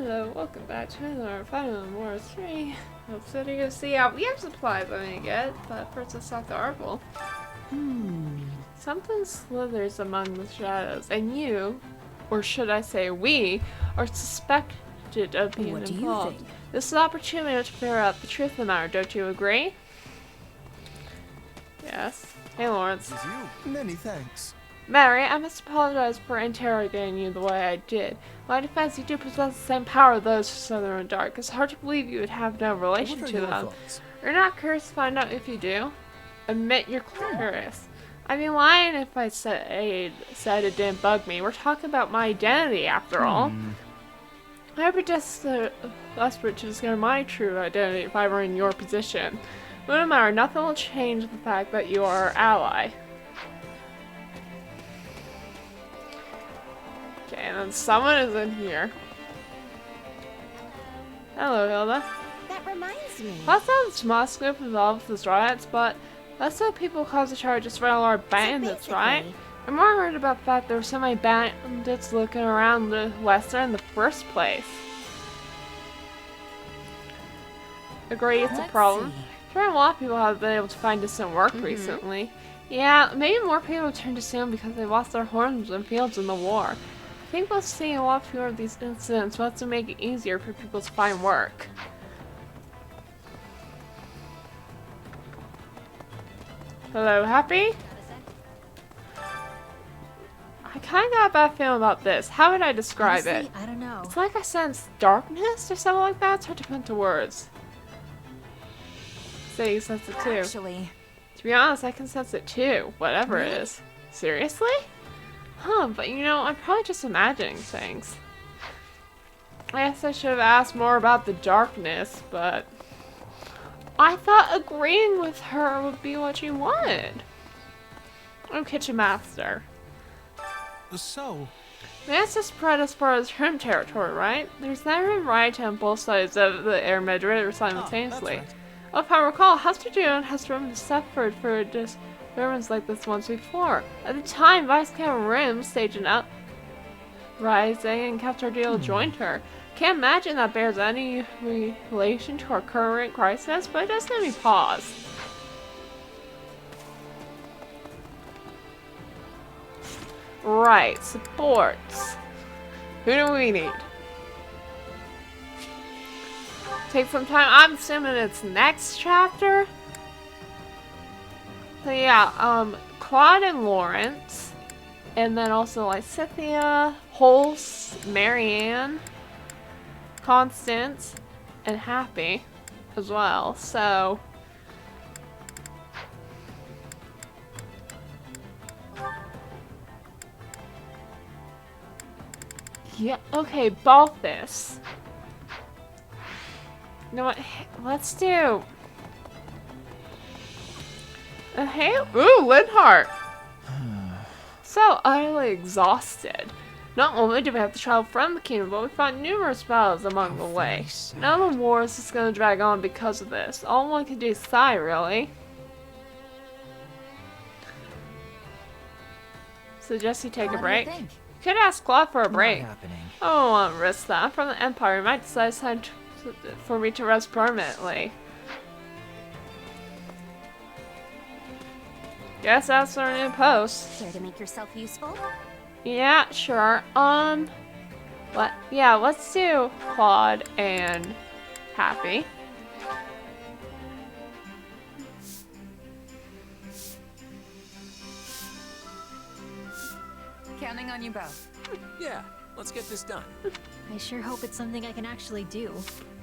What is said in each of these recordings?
Hello, welcome back to another Final Wars 3. Hope so to go see how we have supplies I'm gonna get, but first let's talk to Arvel. Something slithers among the shadows, and you, or should I say we, are suspected of being What do you involved. think? This is an opportunity to figure out the truth of the matter, don't you agree? Yes. Hey Lawrence. It is you. Many thanks. Mary, I must apologize for interrogating you the way I did. My defense, you do possess the same power those who Slither in dark. It's hard to believe you would have no relation What are to your them. thoughts? You're not curious to find out if you do? Admit you're curious. I'd be lying if I said it didn't bug me. We're talking about my identity, after all. I'd be just desperate to discover my true identity if I were in your position. It wouldn't matter, nothing will change the fact that you are our ally. Okay, and then someone is in here. Hello, Hilda. That reminds me. Last time the small group involved with these riots, but that's how people cause the charges for all our bandits, right? I'm more worried about the fact there were so many bandits looking around the Western in the first place. Agree, it's a problem. Sure, a lot of people have been able to find decent work recently. Yeah, maybe more people turn to stone because they lost their homes and fields in the war. I think we'll see a lot fewer of these incidents wants to make it easier for people to find work. Hello, Happy? I kinda got a bad feeling about this. How would I describe Honestly, it? I don't know. It's like I sense darkness or something like that. It's hard to put into words. Say you sense it too. Actually, To be honest, I can sense it too. Whatever it is. Seriously? Huh, but you know, I'm probably just imagining things. I guess I should have asked more about the darkness, but I thought agreeing with her would be what you wanted. I'm Kitchen Master. So, That's just spread as far as Rim territory, right? There's never been riot on both sides of the Air Madrid simultaneously. that's right. Well, if I recall, Husterdune has suffered for disturbance like this once before. At the time, Vice Captain Rim staged an uprising and Captain Deal joined her. Can't imagine that bears any relation to our current crisis, but it does let me pause. Right, supports. Who do we need? Take some time. I'm assuming it's next chapter. So yeah, Claude and Lawrence, and then also like Cynthia, Holst, Marianne, Constance, and Happy as well. So yeah, okay, Balthus. You know what? Let's do. Hey, ooh, Linhart. So utterly exhausted. Not only do we have to travel from the kingdom, but we found numerous battles among the way. Now the war is just gonna drag on because of this. All one can do is sigh, really. Suggest you take a break. You could ask Claude for a break. happening. I don't want to risk that. I'm from the Empire. You might decide it's time for me to rest permanently. Guess that's our new post. care to make yourself useful? Yeah, sure. Yeah, let's do Claude and Happy. Counting on you both. Yeah, let's get this done. I sure hope it's something I can actually do.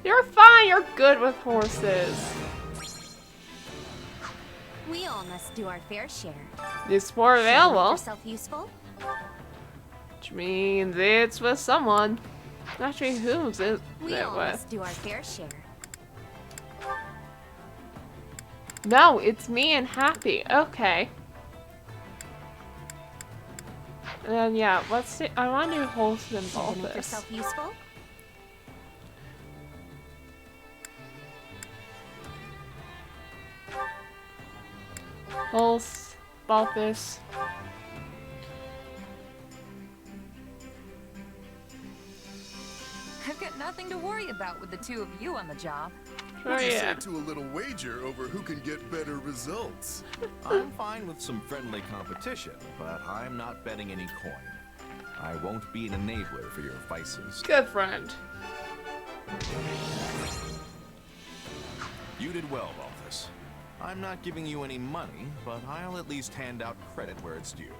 You're fine. You're good with horses. We all must do our fair share. New sport Care to make available, yourself useful? which means it's with someone. Actually, who's it We all with? must do our fair share. No, it's me and Happy. Okay. And then yeah, let's see. I want to do Holst and Care to make Balthus. yourself useful? Holst, Balthus. I've got nothing to worry about with the two of you on the job. Oh What do you yeah. say to a little wager over who can get better results? I'm fine with some friendly competition, but I'm not betting any coin. I won't be an enabler for your vices. Good friend. You did well, Balthus. I'm not giving you any money, but I'll at least hand out credit where it's due.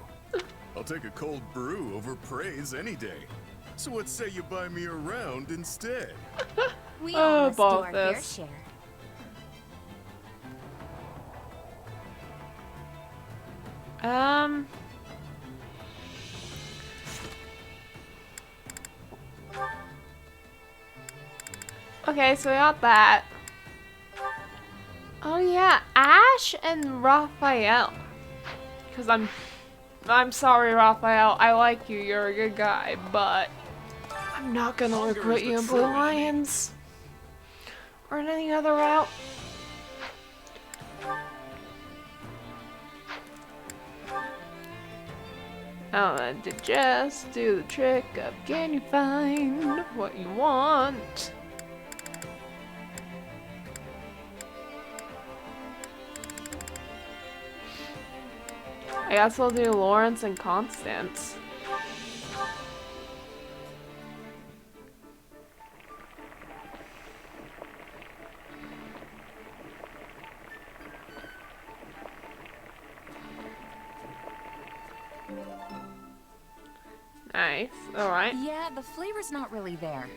I'll take a cold brew over praise any day. So what say you buy me a round instead? We Oh, all must do our fair Balthus. share. Okay, so we got that. Oh yeah, Ash and Raphael. Cause I'm sorry, Raphael. I like you. You're a good guy, but I'm not gonna Hunger recruit is the you in true Blue enemy. Lions or in any other route. I want to just do the trick of can you find what you want? I guess we'll do Lawrence and Constance. Nice. Alright. Yeah, the flavor's not really there.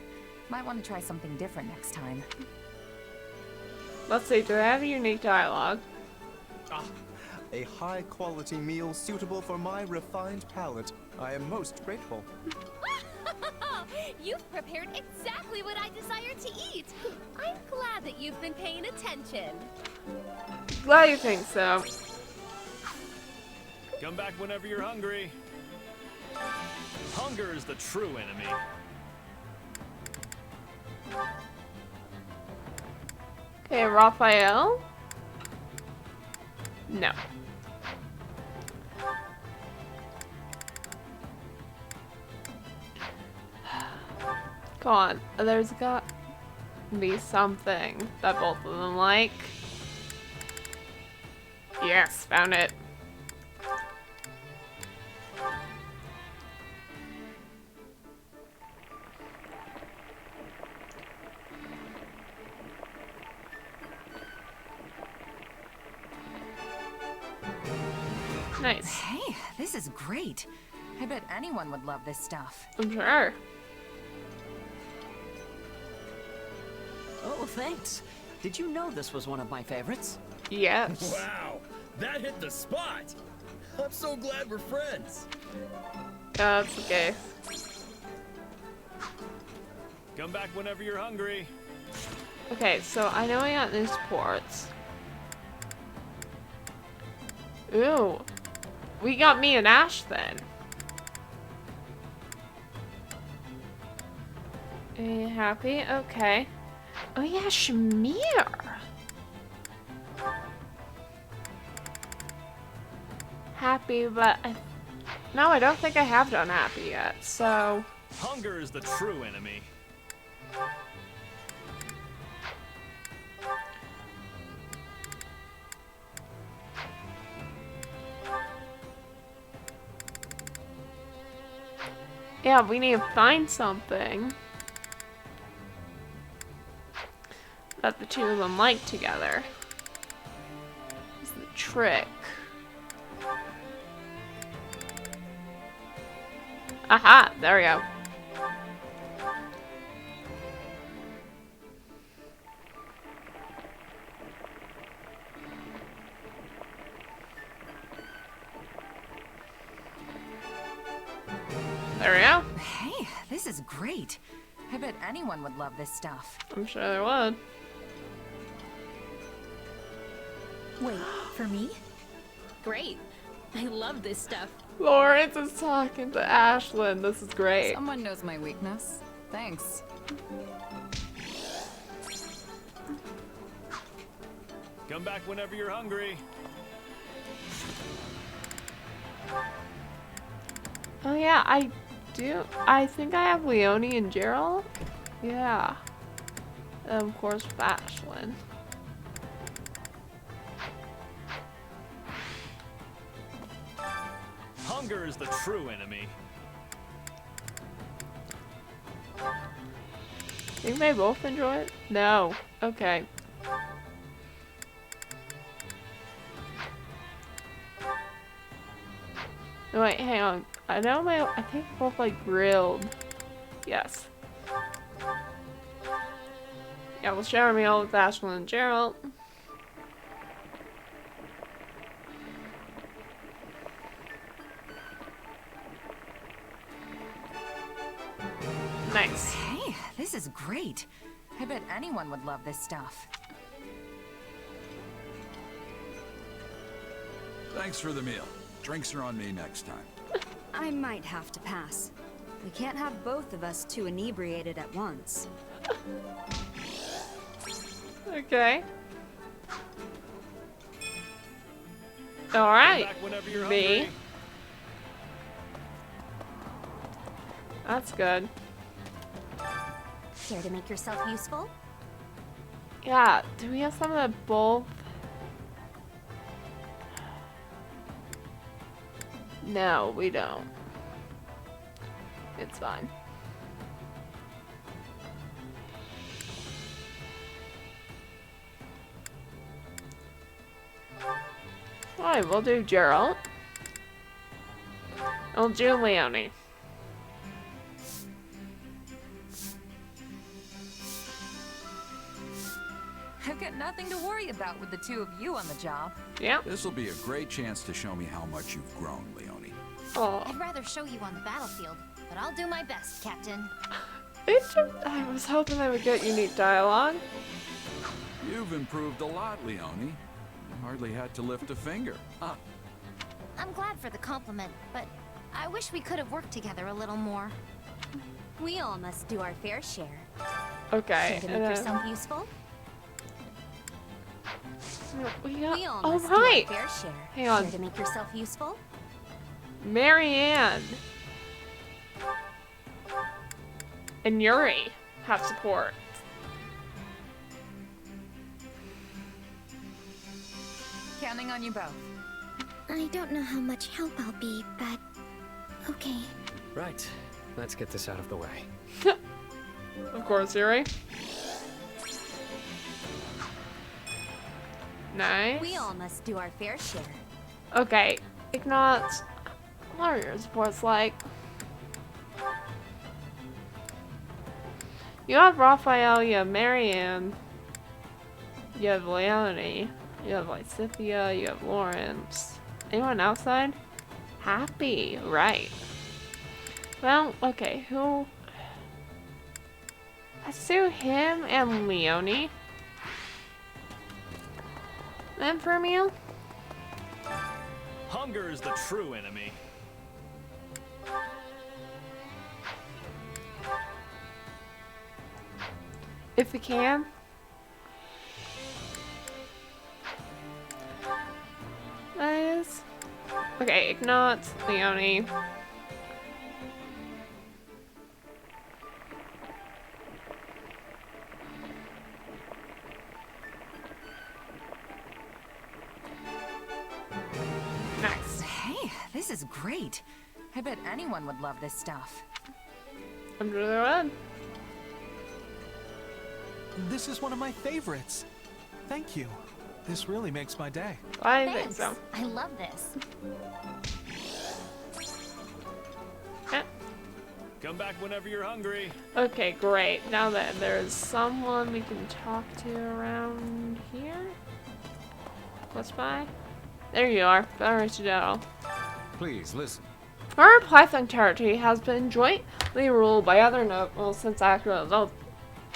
Might want to try something different next time. Let's see, do I have a unique dialogue? A high-quality meal suitable for my refined palate. I am most grateful. You've prepared exactly what I desire to eat. I'm glad that you've been paying attention. Glad you think so. Come back whenever you're hungry. Hunger is the true enemy. Okay, Raphael? No. Come on, there's got to be something that both of them like. Yes, found it. Nice. Hey, this is great. I bet anyone would love this stuff. I'm sure. Oh, thanks. Did you know this was one of my favorites? Yes. Wow, that hit the spot. I'm so glad we're friends. That's okay. Come back whenever you're hungry. Okay, so I know I got new sports. Ooh. We got me and Ash then. Are you happy? Okay. Oh yeah, Shamir. Happy, but no, I don't think I have done happy yet, so... Hunger is the true enemy. Yeah, we need to find something that the two of them like together. Is the trick. Aha! There we go. There we go. Hey, this is great. I bet anyone would love this stuff. I'm sure there would. Wait, for me? Great. I love this stuff. Lawrence is talking to Ashlyn. This is great. Someone knows my weakness. Thanks. Come back whenever you're hungry. Oh yeah, I do. I think I have Leonie and Gerald. Yeah. And of course, Bashlin. Hunger is the true enemy. Think they both enjoy it? No. Okay. No, wait, hang on. I think both like grilled. Yes. Yeah, we'll share a meal with Ashlyn and Gerald. Nice. Hey, this is great. I bet anyone would love this stuff. Thanks for the meal. Drinks are on me next time. I might have to pass. We can't have both of us too inebriated at once. Okay. Alright. B. That's good. Care to make yourself useful? Yeah, do we have some of the both? No, we don't. It's fine. Alright, we'll do Gerald. We'll do Leonie. I've got nothing to worry about with the two of you on the job. Yeah. This'll be a great chance to show me how much you've grown, Leonie. Oh. I'd rather show you on the battlefield, but I'll do my best, Captain. I was hoping I would get unique dialogue. You've improved a lot, Leonie. You hardly had to lift a finger. Huh. I'm glad for the compliment, but I wish we could have worked together a little more. We all must do our fair share. Okay. Care to make yourself useful? We got, We all oh must right. do our fair share. Hang on. Care to make yourself useful? Marianne and Yuri have support. Counting on you both. I don't know how much help I'll be, but okay. Right. Let's get this out of the way. Of course, Yuri. Nice. We all must do our fair share. Okay, Ignat. What are your supports like? You have Raphael, you have Marianne, you have Leonie, you have Lysithia, you have Lawrence. Anyone outside? Happy, right. Well, okay, who? Let's do him and Leonie. Then for a meal? Hunger is the true enemy. If we can. Nice. Okay, Ignat, Leonie. Nice. Hey, this is great. I bet anyone would love this stuff. Under the run. This is one of my favorites. Thank you. This really makes my day. I think so. I love this. Yeah. Come back whenever you're hungry. Okay, great. Now that there's someone we can talk to around here. Close by. There you are. Federation General. Please listen. Our Python territory has been jointly ruled by other nobles since Akira's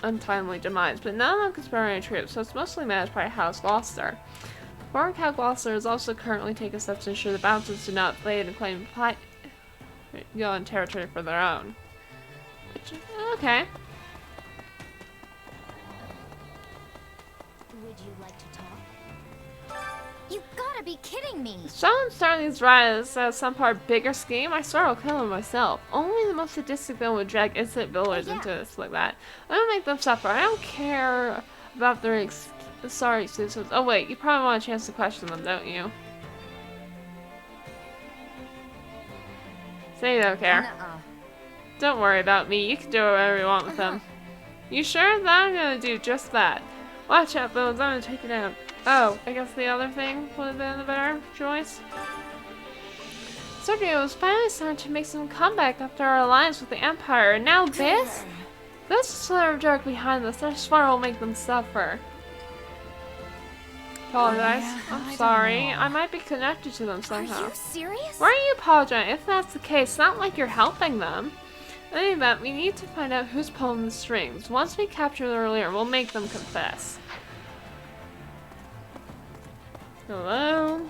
untimely demise, but none of conspiring troops, so it's mostly managed by House Gloucester. Foreign Count Gloucester is also currently taking steps to ensure the boundaries do not invade and claim Python territory for their own. Which, okay. Would you like to talk? You gotta be kidding me. Someone starting these riots as some part of a bigger scheme, I swear I'll kill them myself. Only the most sadistic villain would drag innocent villagers into this like that. I don't make them suffer. I don't care about their sorry excuses. Oh wait, you probably want a chance to question them, don't you? Say you don't care. Don't worry about me. You can do whatever you want with them. You sure that I'm gonna do just that? Watch out, villains. I'm gonna take it down. Oh, I guess the other thing would have been the better choice. Sergio was finally starting to make some comeback after our alliance with the Empire, and now this? This is Slither dark behind this. I swear I'll make them suffer. Apologize. I'm sorry. I might be connected to them somehow. Are you serious? Why are you apologizing? If that's the case, it's not like you're helping them. In any event, we need to find out who's pulling the strings. Once we capture their leader, we'll make them confess. Hello?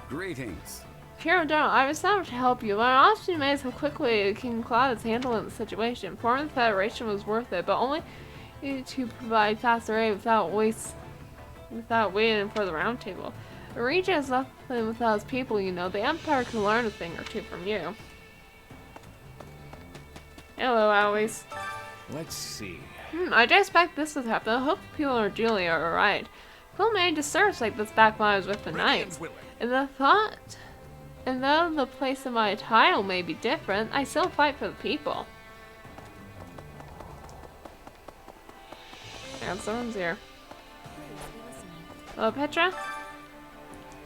Greetings. Pure General, I was out to help you, but I'm honestly amazed how quickly King Cloud is handling the situation. Forming the Federation was worth it, but only to provide faster aid without waiting for the round table. The region is nothing without its people, you know. The Empire can learn a thing or two from you. Hello, Alois. Let's see. I didn't expect this to happen. I hope the people in Oriellia are alright. People made disservice like this back when I was with the Knights. And though the place of my title may be different, I still fight for the people. And someone's here. Hello, Petra?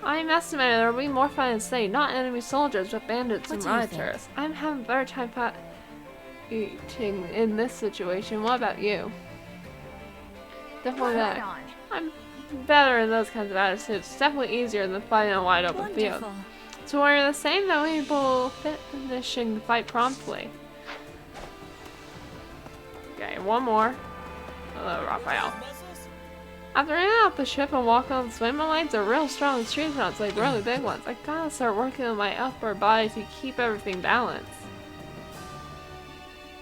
I'm estimating there will be more fun in the city, not enemy soldiers, but bandits and rioters. I'm having a better time fighting in this situation. What about you? Definitely better. I'm better in those kinds of attitudes. It's definitely easier than fighting on a wide open field. So we're the same, though we will finishing the fight promptly. Okay, one more. Hello, Raphael. After getting out the ship and walking on the swimming lanes, are real strong street fronts, like really big ones. I gotta start working on my upper body to keep everything balanced.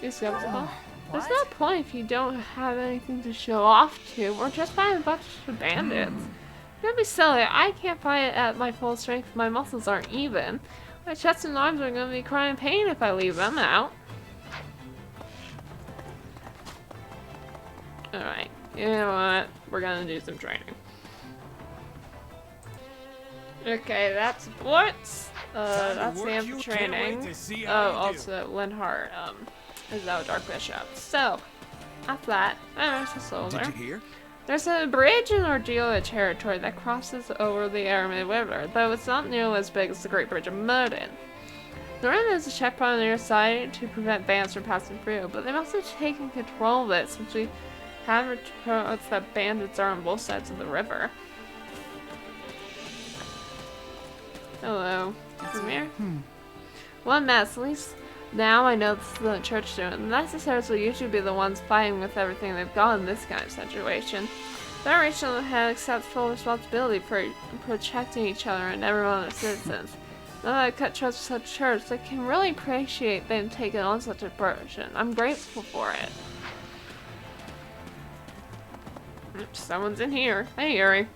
You skeptical? There's no point if you don't have anything to show off to. We're just fighting a bunch of bandits. Don't be silly. I can't fight at my full strength if my muscles aren't even. My chest and arms are gonna be crying in pain if I leave them out. Alright. You know what? We're gonna do some training. Okay, that's sports. That's the end of training. Oh, also Linhart, is now a Dark Bishop. So, after that, there's a soldier. Did you hear? There's a bridge in Oriellia territory that crosses over the Aramid River, though it's not nearly as big as the Great Bridge of Murden. The rim is a checkpoint on their side to prevent bands from passing through, but they must have taken control of it since we have reports that bandits are on both sides of the river. Hello. Amir? One mess, at least now I know this is the church doing. The necessaries will usually be the ones fighting with everything they've got in this kind of situation. Federation of the Head accepts full responsibility for protecting each other and everyone as citizens. Now that I've cut trust with such church, they can really appreciate them taking on such a burden. I'm grateful for it. Someone's in here. Hey, Yuri.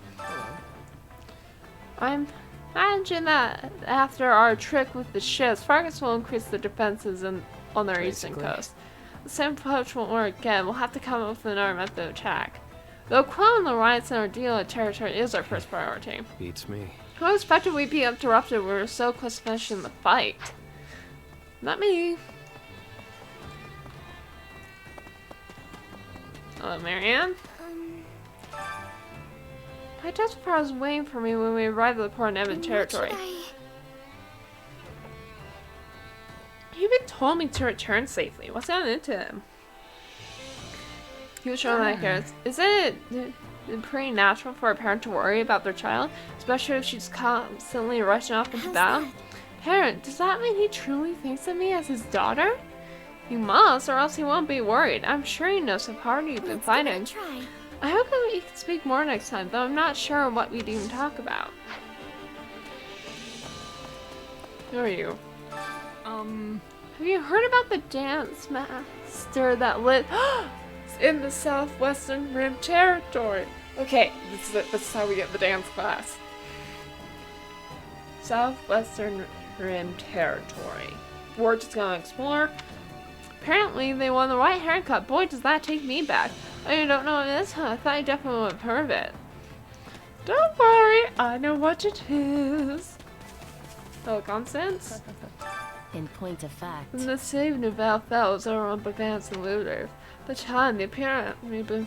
I'm imagining that after our trick with the ships, Fargus will increase the defenses on their eastern coast. The same approach won't work again. We'll have to come up with another method of attack. Though quelling the riots in Oriellia territory is our first priority. Beats me. Who expected we'd be interrupted when we were so close to finishing the fight? Not me. Hello, Marianne. My Jessica was waiting for me when we arrived at the Port Evan territory. He even told me to return safely. What's gotten into him? He was showing that cares. Isn't it pretty natural for a parent to worry about their child? Especially if she's constantly rushing off into battle? Parent, does that mean he truly thinks of me as his daughter? He must, or else he won't be worried. I'm sure he knows how hard you've been fighting. I hope that we can speak more next time, though I'm not sure what we'd even talk about. Who are you? Have you heard about the dance master that lived in the southwestern rim territory? Okay, this is it. This is how we get the dance class. Southwestern Rim Territory. We're just gonna explore. Apparently, they won the right haircut. Boy, does that take me back. I don't know what it is, huh? I thought I definitely would have heard of it. Don't worry, I know what it is. Oh, consents? In point of fact, In the city of Nouvelle fell is overrun by bandits and looters. The time, the apparently been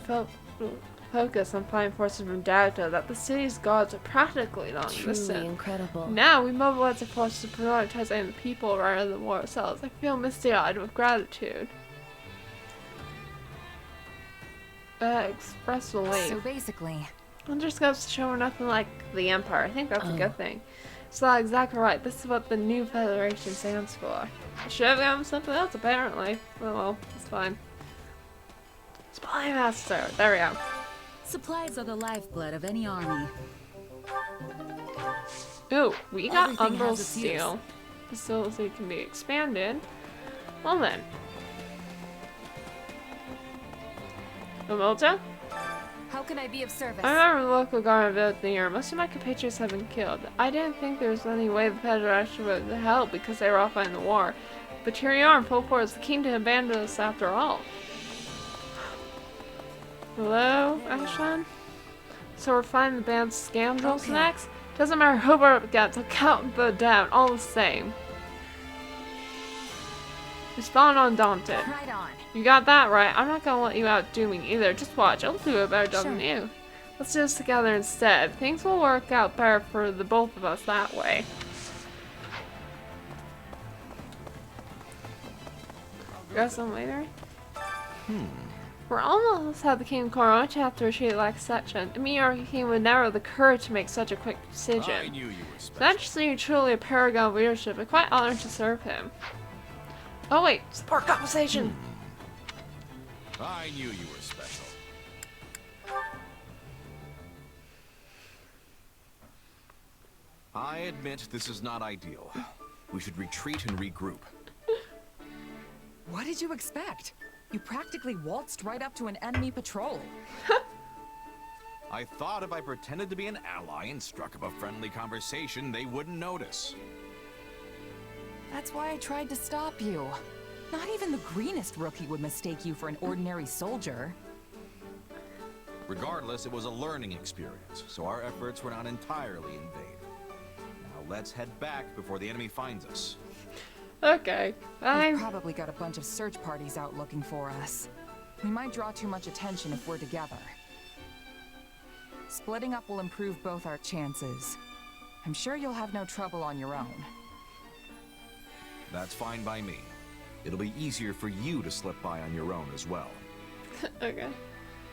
focused on finding forces from Dagda that the city's gods are practically non-existent. truly incredible. Now we mobilize our forces to prioritize the people rather than war ourselves. I feel misty-eyed with gratitude. Express belief. So basically, Underscopes show we're nothing like the Empire. I think that's a good thing. So exactly right. This is what the new Federation stands for. I should have gotten something else apparently. Oh well, it's fine. Supply Master. There we go. supplies are the lifeblood of any army. Ooh, we got Everything Umbral has its use. Steel. Facility can be expanded. Well then. Umilta? How can I be of service? I remember the local guard about the year. Most of my compatriots have been killed. I didn't think there was any way the Federation would help because they were all fighting the war. But here you are in full force. The king didn't abandon us after all. Hello, Ashan? So we're finding the band's scoundrels next? Doesn't matter who we're up against, I'll count them down all the same. Respond undaunted. Right on. You got that right. I'm not gonna let you outdo me either. Just watch. I'll do a better job than you. Let's do this together instead. Things will work out better for the both of us that way. Got some later? We're almost at the King Coroch after a sheet like section. Me or King would never have the courage to make such a quick decision. I knew you were special. Naturally, you're truly a paragon of leadership. I'm quite honored to serve him. Oh wait, support conversation. I knew you were special. I admit this is not ideal. We should retreat and regroup. What did you expect? You practically waltzed right up to an enemy patrol. I thought if I pretended to be an ally and struck up a friendly conversation, they wouldn't notice. That's why I tried to stop you. Not even the greenest rookie would mistake you for an ordinary soldier. Regardless, it was a learning experience, so our efforts were not entirely in vain. Now let's head back before the enemy finds us. Okay, We've probably got a bunch of search parties out looking for us. We might draw too much attention if we're together. Splitting up will improve both our chances. I'm sure you'll have no trouble on your own. That's fine by me. It'll be easier for you to slip by on your own as well. Okay.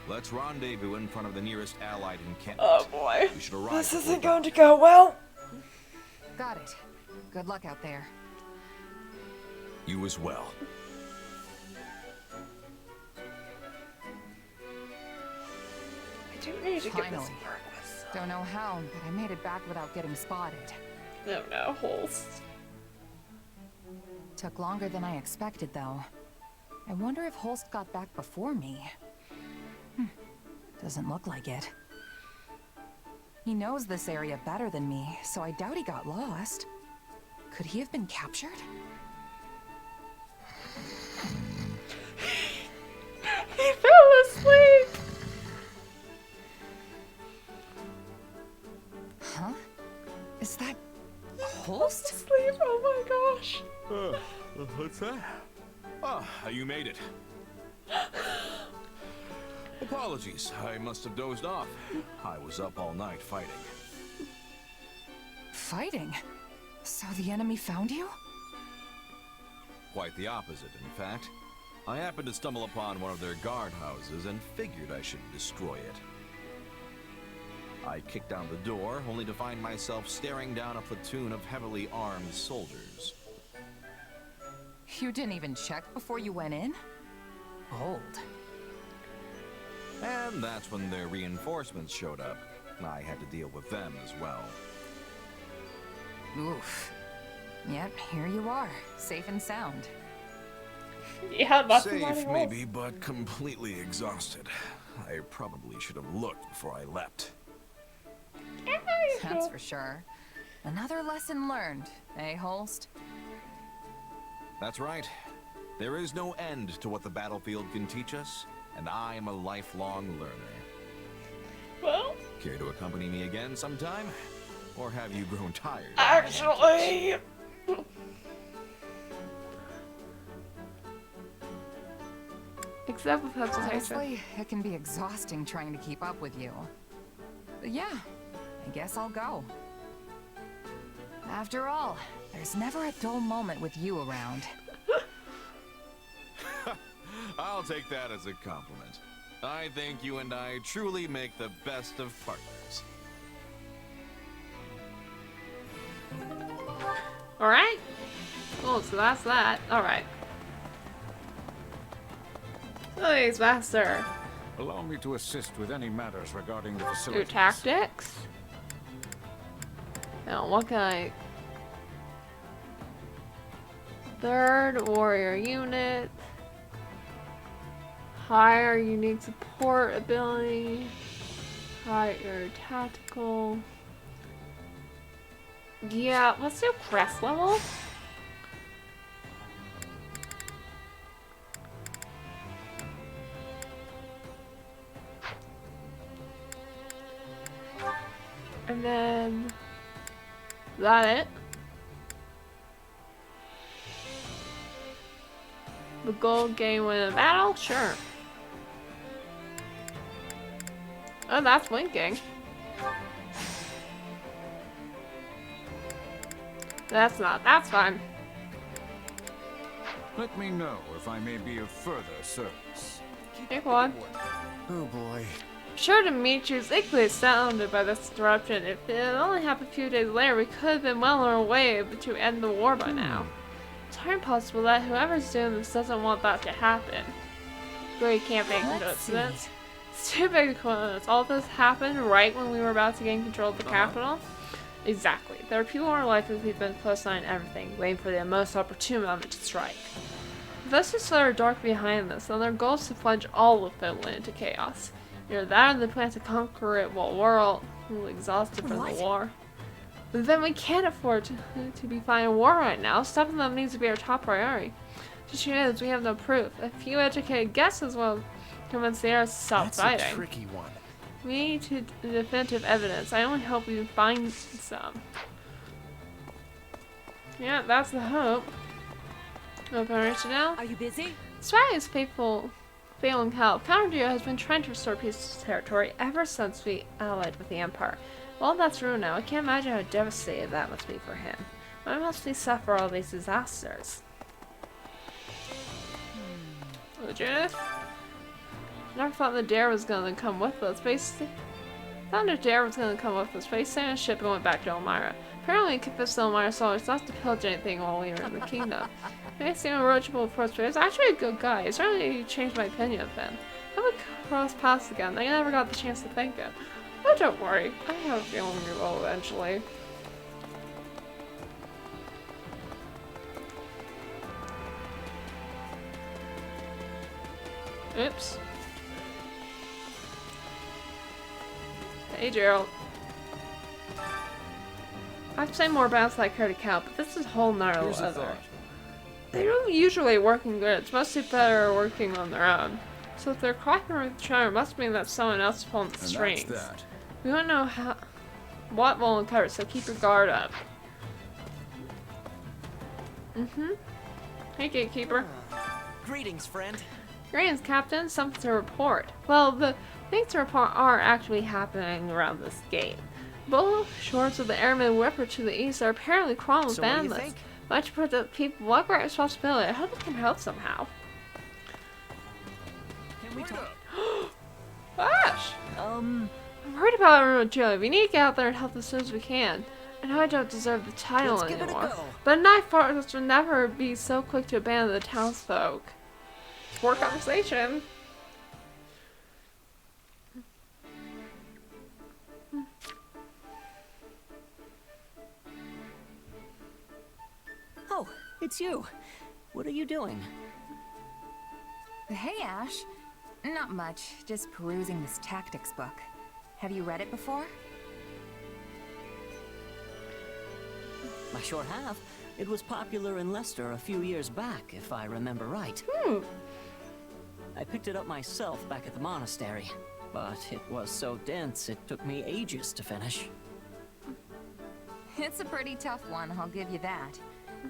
Let's rendezvous in front of the nearest allied encampment. Oh boy. We should arrive. This before isn't dark. going to go well. Got it. Good luck out there. You as well. I do need to get this Finally. Don't know how, but I made it back without getting spotted. No, no, holes. Took longer than I expected, though. I wonder if Holst got back before me. Doesn't look like it. He knows this area better than me, so I doubt he got lost. Could he have been captured? He fell asleep! Huh? Is that Holst? Asleep? Oh my gosh. What's that? Ah, you made it. Apologies, I must have dozed off. I was up all night fighting. Fighting? So the enemy found you? Quite the opposite, in fact. I happened to stumble upon one of their guardhouses and figured I should destroy it. I kicked down the door, only to find myself staring down a platoon of heavily armed soldiers. You didn't even check before you went in? Bold. And that's when their reinforcements showed up. I had to deal with them as well. Oof. Yep, here you are, safe and sound. Yeah, that's Safe, maybe, but completely exhausted. I probably should have looked before I leapt. That's for sure. Another lesson learned, eh, Holst? That's right. There is no end to what the battlefield can teach us, and I am a lifelong learner. Well, care to accompany me again sometime? Or have you grown tired? Actually... Except with hesitation. Honestly, it can be exhausting trying to keep up with you. But yeah, I guess I'll go. After all, there's never a dull moment with you around. I'll take that as a compliment. I think you and I truly make the best of partners. Alright. Cool, so that's that. Alright. Please, master. Allow me to assist with any matters regarding the Your facilities. tactics? Now, what can I... Third warrior unit. Higher unique support ability. Higher tactical. Yeah, let's do crest level. And then... Is that it? The gold game win a battle? Sure. Oh, that's winking. That's not. That's fine. Let me know if I may be of further service. Hey, Juan. Oh boy. Sure, Dimitri's equally astounded by this disruption. If it had only happened a few days later, we could have been well on our way to end the war by now. It's hard possible that whoever's doing this doesn't want that to happen. Great campaign coincidence. It's too big a coincidence. All this happened right when we were about to gain control of the capital. Exactly. There are people more likely to keep a close eye on everything, waiting for the most opportune moment to strike. If this is sort of dark behind this, then their goal is to plunge all of Finland into chaos. Either that or they plan to conquer it while we're all exhausted from the war. But then we can't afford to be fighting war right now. Stopping them needs to be our top priority. The issue is we have no proof. A few educated guesses will convince the heirs to stop fighting. That's a tricky one. We need definitive evidence. I only hope we find some. Yeah, that's the hope. Open reach now. Are you busy? Despite his failing health, Count Dio has been trying to restore peace to territory ever since we allied with the Empire. Well, that's ruined now. I can't imagine how devastated that must be for him. Why must we suffer all these disasters? Legit? Never thought the Dare was gonna come with us. Thought the Dare was gonna come with us. But he stayed on a ship and went back to Elmira. Apparently, he convinced Elmira soldiers not to pillage anything while we were in the kingdom. He seemed approachable approach, but he was actually a good guy. He's really changed my opinion of him. I would cross paths again. I never got the chance to thank him. But don't worry, I have a feeling we will eventually. Oops. Hey, Gerald. I've seen more battles like her to count, but this is a whole nother level. They don't usually work in groups. It's mostly better working on their own. So if they're cracking with each other, it must mean that someone else is pulling the strings. We don't know what will uncover, so keep your guard up. Hey, Gatekeeper. Greetings, friend. Greetings, Captain. Something to report. Well, the things to report are actually happening around this gate. Both shores of the Airman Whipper to the east are apparently crawling with bandits. Much for the people, what great responsibility. I hope we can help somehow. Can we talk? Ash! I'm worried about everyone, Joey. We need to get out there and help as soon as we can. I know I don't deserve the title anymore, but a knife forest would never be so quick to abandon the townsfolk. More conversation. Oh, it's you. What are you doing? Hey, Ash. Not much, just perusing this tactics book. Have you read it before? I sure have. It was popular in Leicester a few years back, if I remember right. I picked it up myself back at the monastery, but it was so dense it took me ages to finish. It's a pretty tough one, I'll give you that.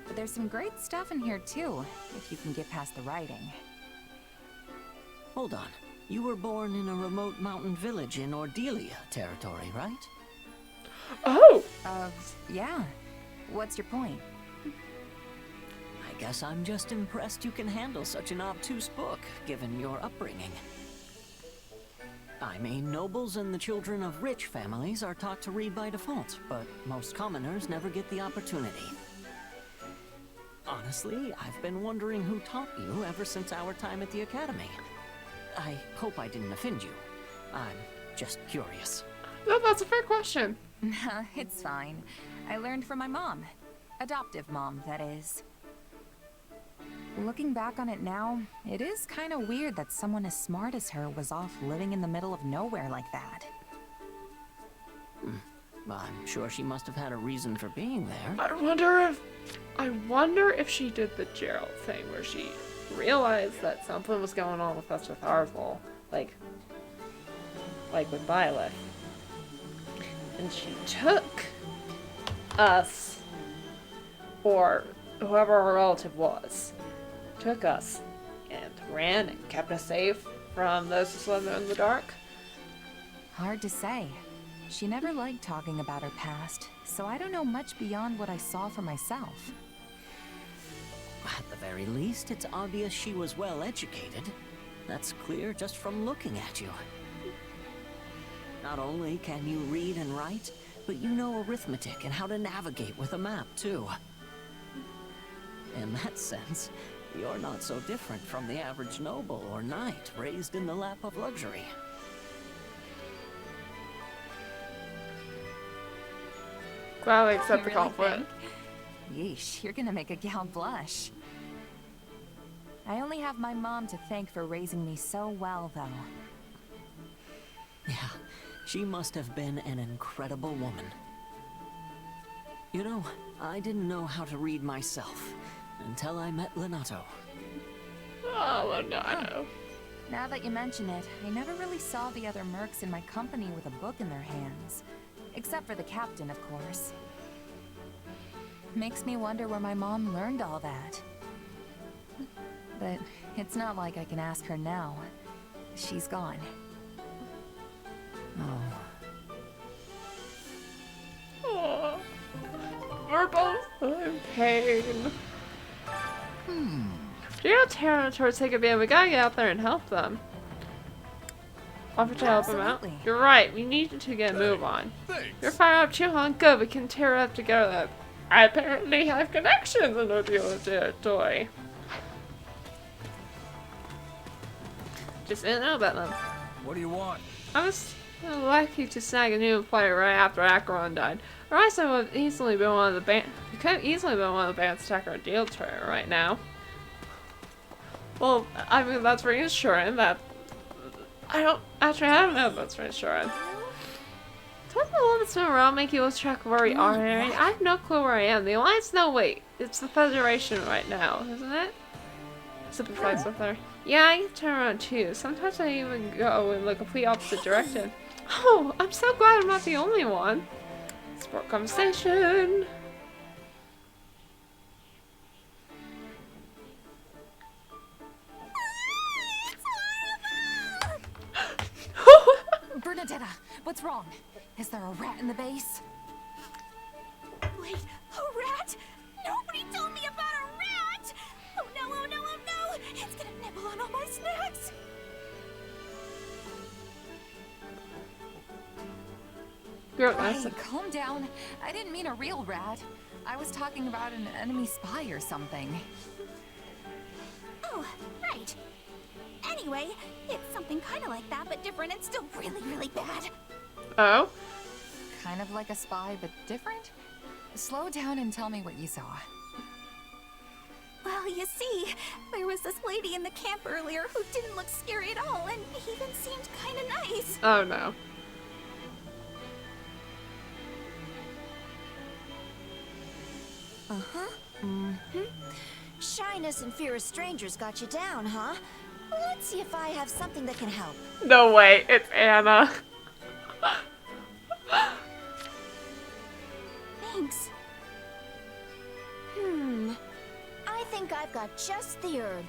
But there's some great stuff in here too, if you can get past the writing. Hold on. You were born in a remote mountain village in Oriellia territory, right? Oh! Yeah. What's your point? I guess I'm just impressed you can handle such an obtuse book, given your upbringing. I mean, nobles and the children of rich families are taught to read by default, but most commoners never get the opportunity. Honestly, I've been wondering who taught you ever since our time at the academy. I hope I didn't offend you. I'm just curious. No, that's a fair question. Nah, it's fine. I learned from my mom. Adoptive mom, that is. Looking back on it now, it is kind of weird that someone as smart as her was off living in the middle of nowhere like that. I'm sure she must have had a reason for being there. I wonder if she did the Gerald thing where she realized that something was going on with us with Arthur, like with Violet. And she took us, or whoever her relative was, took us and ran and kept us safe from those who slither in the dark. Hard to say. She never liked talking about her past, so I don't know much beyond what I saw for myself. At the very least, it's obvious she was well educated. That's clear just from looking at you. Not only can you read and write, but you know arithmetic and how to navigate with a map, too. In that sense, you're not so different from the average noble or knight raised in the lap of luxury. Gladly accept the You really compliment. think? Yeesh, you're gonna make a gal blush. I only have my mom to thank for raising me so well, though. Yeah, she must have been an incredible woman. You know, I didn't know how to read myself until I met Lenato. Oh, Lenato. Now that you mention it, I never really saw the other mercs in my company with a book in their hands. Except for the captain, of course. Makes me wonder where my mom learned all that. But it's not like I can ask her now. She's gone. Oh. We're both in pain. Do you know territories take a ban? We gotta get out there and help them. Offer to help them out. You're right. We need to get a move on. You're fired up too, huh? Good. We can tear it up together. I apparently have connections in Oriellia territory. Just didn't know about them. What do you want? I was lucky to snag a new player right after Acheron died. Or else I would have easily been one of the band. It could have easily been one of the bands attack our deal turret right now. Well, I mean that's reassuring. That I don't know if that's reassuring. Doesn't the one that's been around make you lose track of where we are? I have no clue where I am. The Alliance? No, wait. It's the Federation right now, isn't it? Sympathize with her. Yeah, I get turned around too. Sometimes I even go in the complete opposite direction. Oh, I'm so glad I'm not the only one. Sport conversation. Bernadetta, what's wrong? Is there a rat in the base? Wait, a rat? Nobody told me about a rat! Oh no, oh no, oh no! It's gonna nibble on all my snacks! Hey, calm down. I didn't mean a real rat. I was talking about an enemy spy or something. Oh, right. Anyway, it's something kind of like that, but different and still really, really bad. Oh? Kind of like a spy, but different? Slow down and tell me what you saw. Well, you see, there was this lady in the camp earlier who didn't look scary at all, and even seemed kind of nice. Oh no. Uh-huh. Mm-hmm. Shyness and fear of strangers got you down, huh? Let's see if I have something that can help. No way, it's Anna. Thanks. I think I've got just the herb.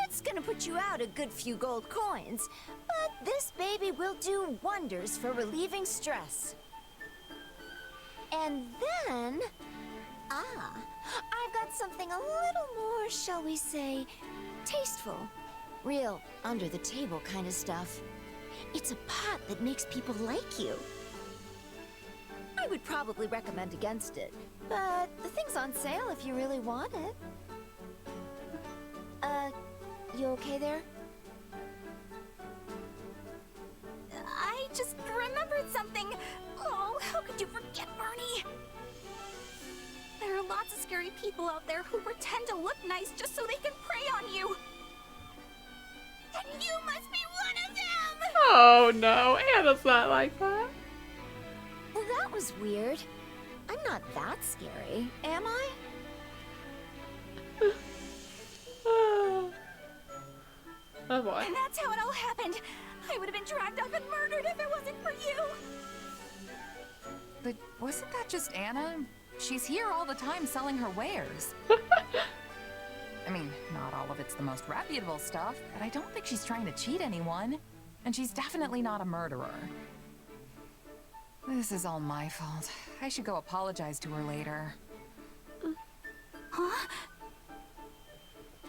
It's gonna put you out a good few gold coins, but this baby will do wonders for relieving stress. And then... I've got something a little more, shall we say, tasteful. Real under-the-table kind of stuff. It's a pot that makes people like you. I would probably recommend against it, but the thing's on sale if you really want it. You okay there? I just remembered something. Oh, how could you forget, Bernie? There are lots of scary people out there who pretend to look nice just so they can prey on you. And you must be one of them! Oh no, Anna's not like that. Well, that was weird. I'm not that scary, am I? Oh boy. And that's how it all happened. I would have been dragged off and murdered if it wasn't for you. But wasn't that just Anna? She's here all the time selling her wares. I mean, not all of it's the most reputable stuff, but I don't think she's trying to cheat anyone. And she's definitely not a murderer. This is all my fault. I should go apologize to her later. Huh?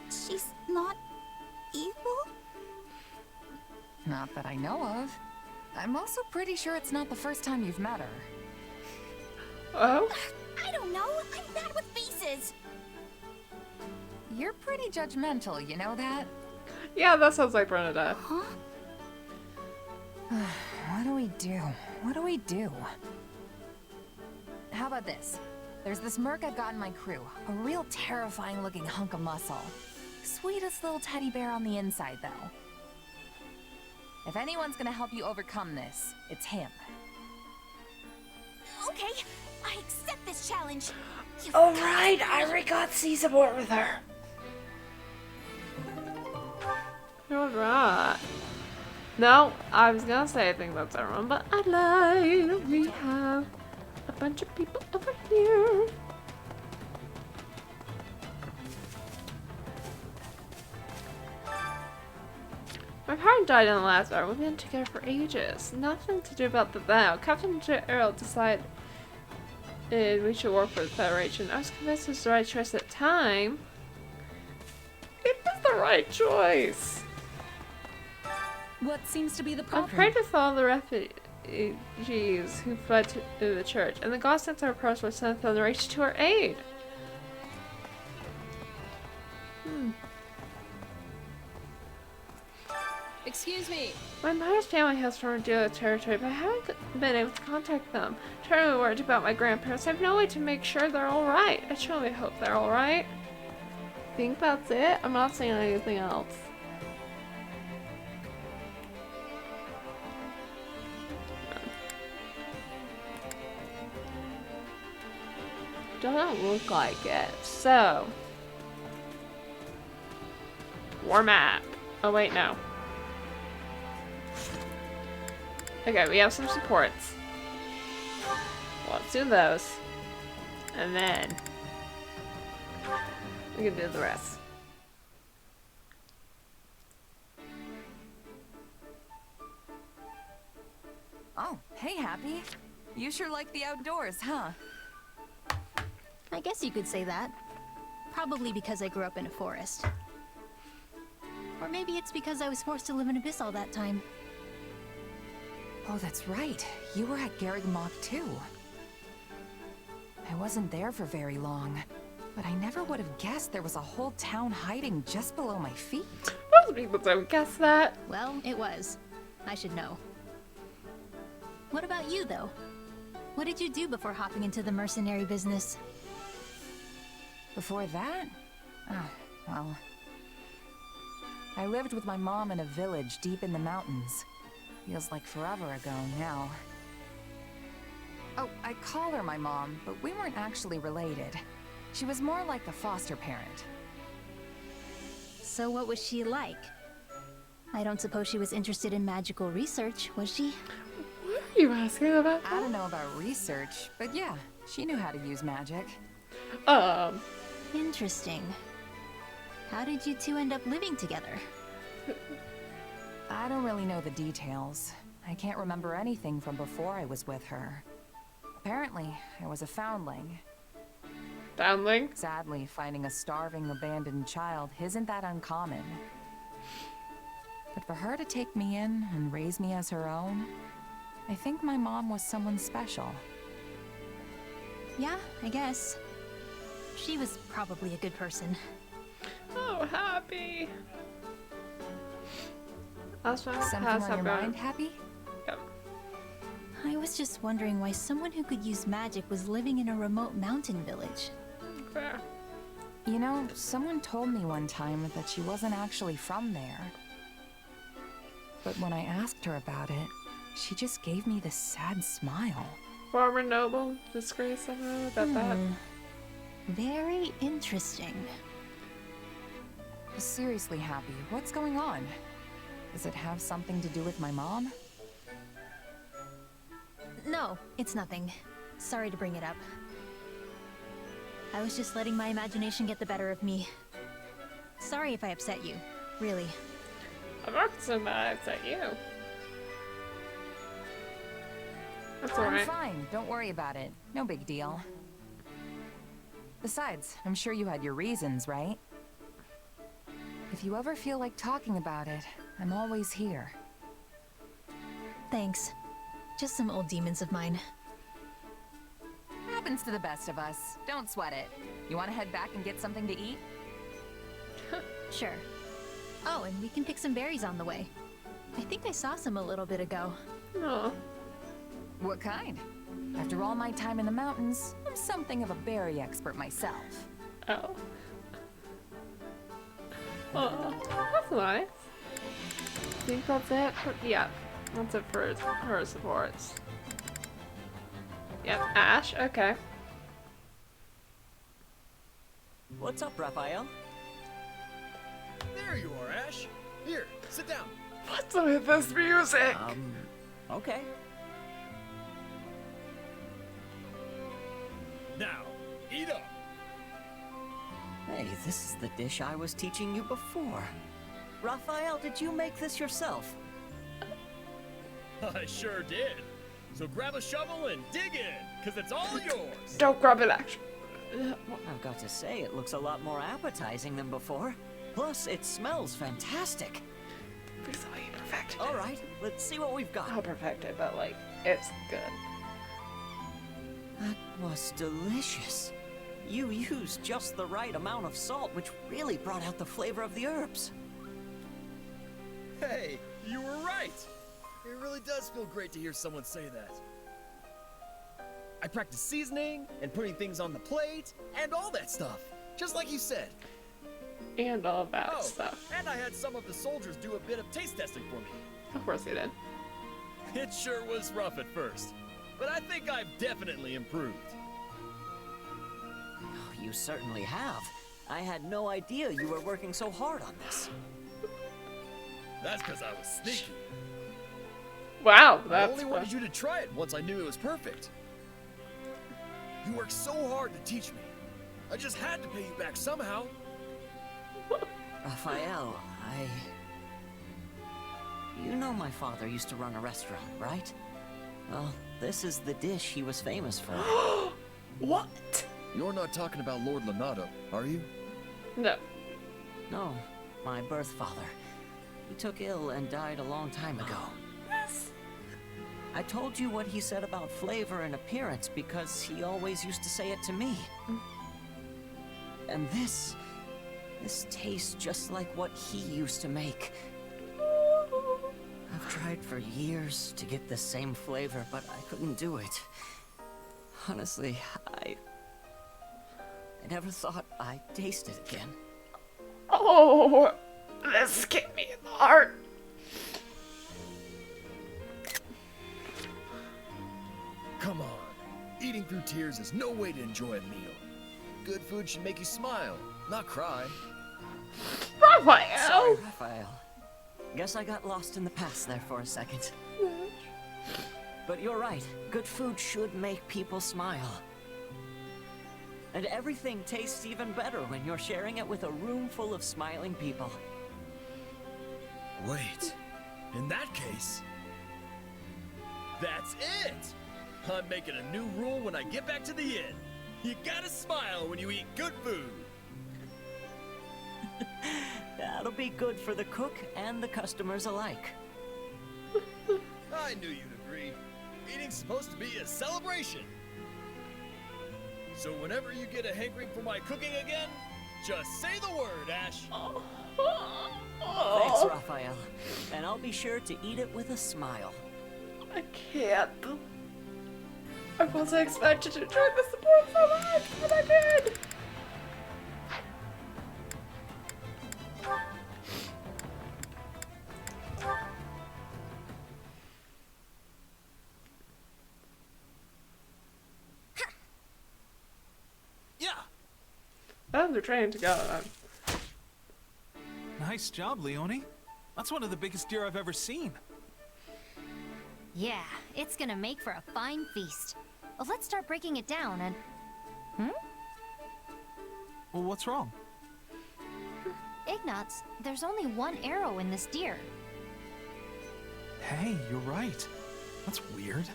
She's not evil? Not that I know of. I'm also pretty sure it's not the first time you've met her. Oh? I don't know. I'm bad with faces. You're pretty judgmental, you know that? Yeah, that sounds like Bernadette. Huh? What do we do? What do we do? How about this? There's this merc I've got in my crew. A real terrifying looking hunk of muscle. Sweetest little teddy bear on the inside, though. If anyone's gonna help you overcome this, it's him. Okay, I accept this challenge. Alright, I got sea support with her. Alright. No, I was gonna say I think that's everyone, but I lied. We have a bunch of people over here. My partner died in the last hour. We've been together for ages. Nothing to do about that now. Captain Gerald decided we should work for the Federation. I was convinced it was the right choice at the time. It was the right choice. What seems to be the I problem? prayed with all the refugees who fled to the church, and the gods sent our prayers were sent from the Federation to our aid. Excuse me. My mother's family hails from Oriellia territory, but I haven't been able to contact them. I'm terribly worried about my grandparents. I have no way to make sure they're alright. I truly hope they're alright. I think that's it. I'm not saying anything else. Doesn't look like it. So, war map. Oh wait, no. Okay, we have some supports. Let's do those. And then we can do the rest. Oh, hey, Happy. You sure like the outdoors, huh? I guess you could say that. Probably because I grew up in a forest. Or maybe it's because I was forced to live in Abyss all that time. Oh, that's right. You were at Garrigmok too. I wasn't there for very long, but I never would have guessed there was a whole town hiding just below my feet. Most people don't guess that. Well, it was. I should know. What about you, though? What did you do before hopping into the mercenary business? Before that? Oh, well. I lived with my mom in a village deep in the mountains. Feels like forever ago now. Oh, I call her my mom, but we weren't actually related. She was more like a foster parent. So what was she like? I don't suppose she was interested in magical research, was she? What are you asking about that? I don't know about research, but yeah, she knew how to use magic. Interesting. How did you two end up living together? I don't really know the details. I can't remember anything from before I was with her. Apparently, I was a foundling. Foundling? Sadly, finding a starving, abandoned child isn't that uncommon. But for her to take me in and raise me as her own, I think my mom was someone special. Yeah, I guess. She was probably a good person. Oh, Happy. Something on your mind, Happy? Yep. I was just wondering why someone who could use magic was living in a remote mountain village. Fair. You know, someone told me one time that she wasn't actually from there. But when I asked her about it, she just gave me this sad smile. Former noble, disgrace somehow about that. Very interesting. Seriously, Happy, what's going on? Does it have something to do with my mom? No, it's nothing. Sorry to bring it up. I was just letting my imagination get the better of me. Sorry if I upset you. Really. I'm not so mad I upset you. That's I'm alright. fine. Don't worry about it. No big deal. Besides, I'm sure you had your reasons, right? If you ever feel like talking about it, I'm always here. Thanks. Just some old demons of mine. Happens to the best of us. Don't sweat it. You want to head back and get something to eat? Sure. Oh, and we can pick some berries on the way. I think I saw some a little bit ago. No. What kind? After all my time in the mountains, I'm something of a berry expert myself. Oh. Oh, that's nice. I think that's it. Yeah, that's it for her supports. Yep, Ash, okay. What's up, Raphael? There you are, Ash. Here, sit down. What's with this music? Okay. Now, eat up. Hey, this is the dish I was teaching you before. Raphael, did you make this yourself? I sure did. So grab a shovel and dig in, because it's all yours. Don't grab it, actually. I've got to say, it looks a lot more appetizing than before. Plus, it smells fantastic. Please tell me you perfected it. All right, let's see what we've got. I'll perfect it, but like, it's good. That was delicious. You used just the right amount of salt, which really brought out the flavor of the herbs. Hey, you were right. It really does feel great to hear someone say that. I practice seasoning and putting things on the plate and all that stuff, just like you said. And all that stuff. And I had some of the soldiers do a bit of taste testing for me. Of course you did. It sure was rough at first, but I think I've definitely improved. Oh, you certainly have. I had no idea you were working so hard on this. That's because I was sneaky. Wow, I that's only wanted you to try it once I knew it was perfect. You worked so hard to teach me. I just had to pay you back somehow. Raphael, You know my father used to run a restaurant, right? Well, this is the dish he was famous for. What? You're not talking about Lord Lenato, are you? No. No, my birth father. He took ill and died a long time ago. Yes. I told you what he said about flavor and appearance because he always used to say it to me. And this tastes just like what he used to make. I've tried for years to get the same flavor, but I couldn't do it. Honestly, I never thought I'd taste it again. Oh, this kicked me in the heart. Come on. Eating through tears is no way to enjoy a meal. Good food should make you smile, not cry. Raphael! Sorry, Raphael. Guess I got lost in the past there for a second. But you're right. Good food should make people smile. And everything tastes even better when you're sharing it with a room full of smiling people. Wait, in that case, that's it! I'm making a new rule when I get back to the inn. You gotta smile when you eat good food. That'll be good for the cook and the customers alike. I knew you'd agree. Eating's supposed to be a celebration. So whenever you get a hankering for my cooking again, just say the word, Ash. Thanks, Raphael. And I'll be sure to eat it with a smile. I can't. I wasn't expected to enjoy the support so much, but I did. Yeah. Oh, they're trained to go. Nice job, Leone. That's one of the biggest deer I've ever seen. Yeah, it's gonna make for a fine feast. Well, let's start breaking it down and... Well, what's wrong? Ignatz, there's only one arrow in this deer. Hey, you're right. That's weird.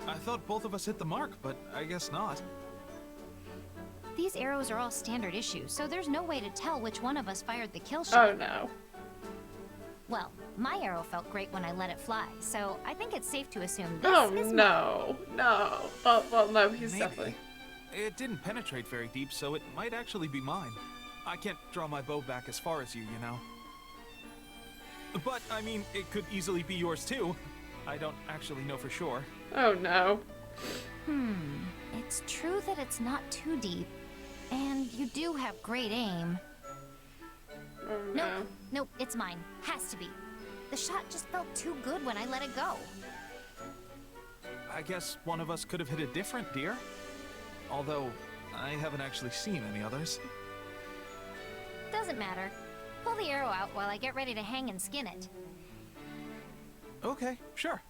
I thought both of us hit the mark, but I guess not. These arrows are all standard issue, so there's no way to tell which one of us fired the kill shot. Oh no. Well, my arrow felt great when I let it fly, so I think it's safe to assume this is no. Oh, well, no, he's Maybe. definitely... It didn't penetrate very deep, so it might actually be mine. I can't draw my bow back as far as you, you know. But, I mean, it could easily be yours too. I don't actually know for sure. Oh no. It's true that it's not too deep, and you do have great aim. Oh no. Nope, it's mine. Has to be. The shot just felt too good when I let it go. I guess one of us could have hit a different deer. Although, I haven't actually seen any others. Doesn't matter. Pull the arrow out while I get ready to hang and skin it. Okay, sure.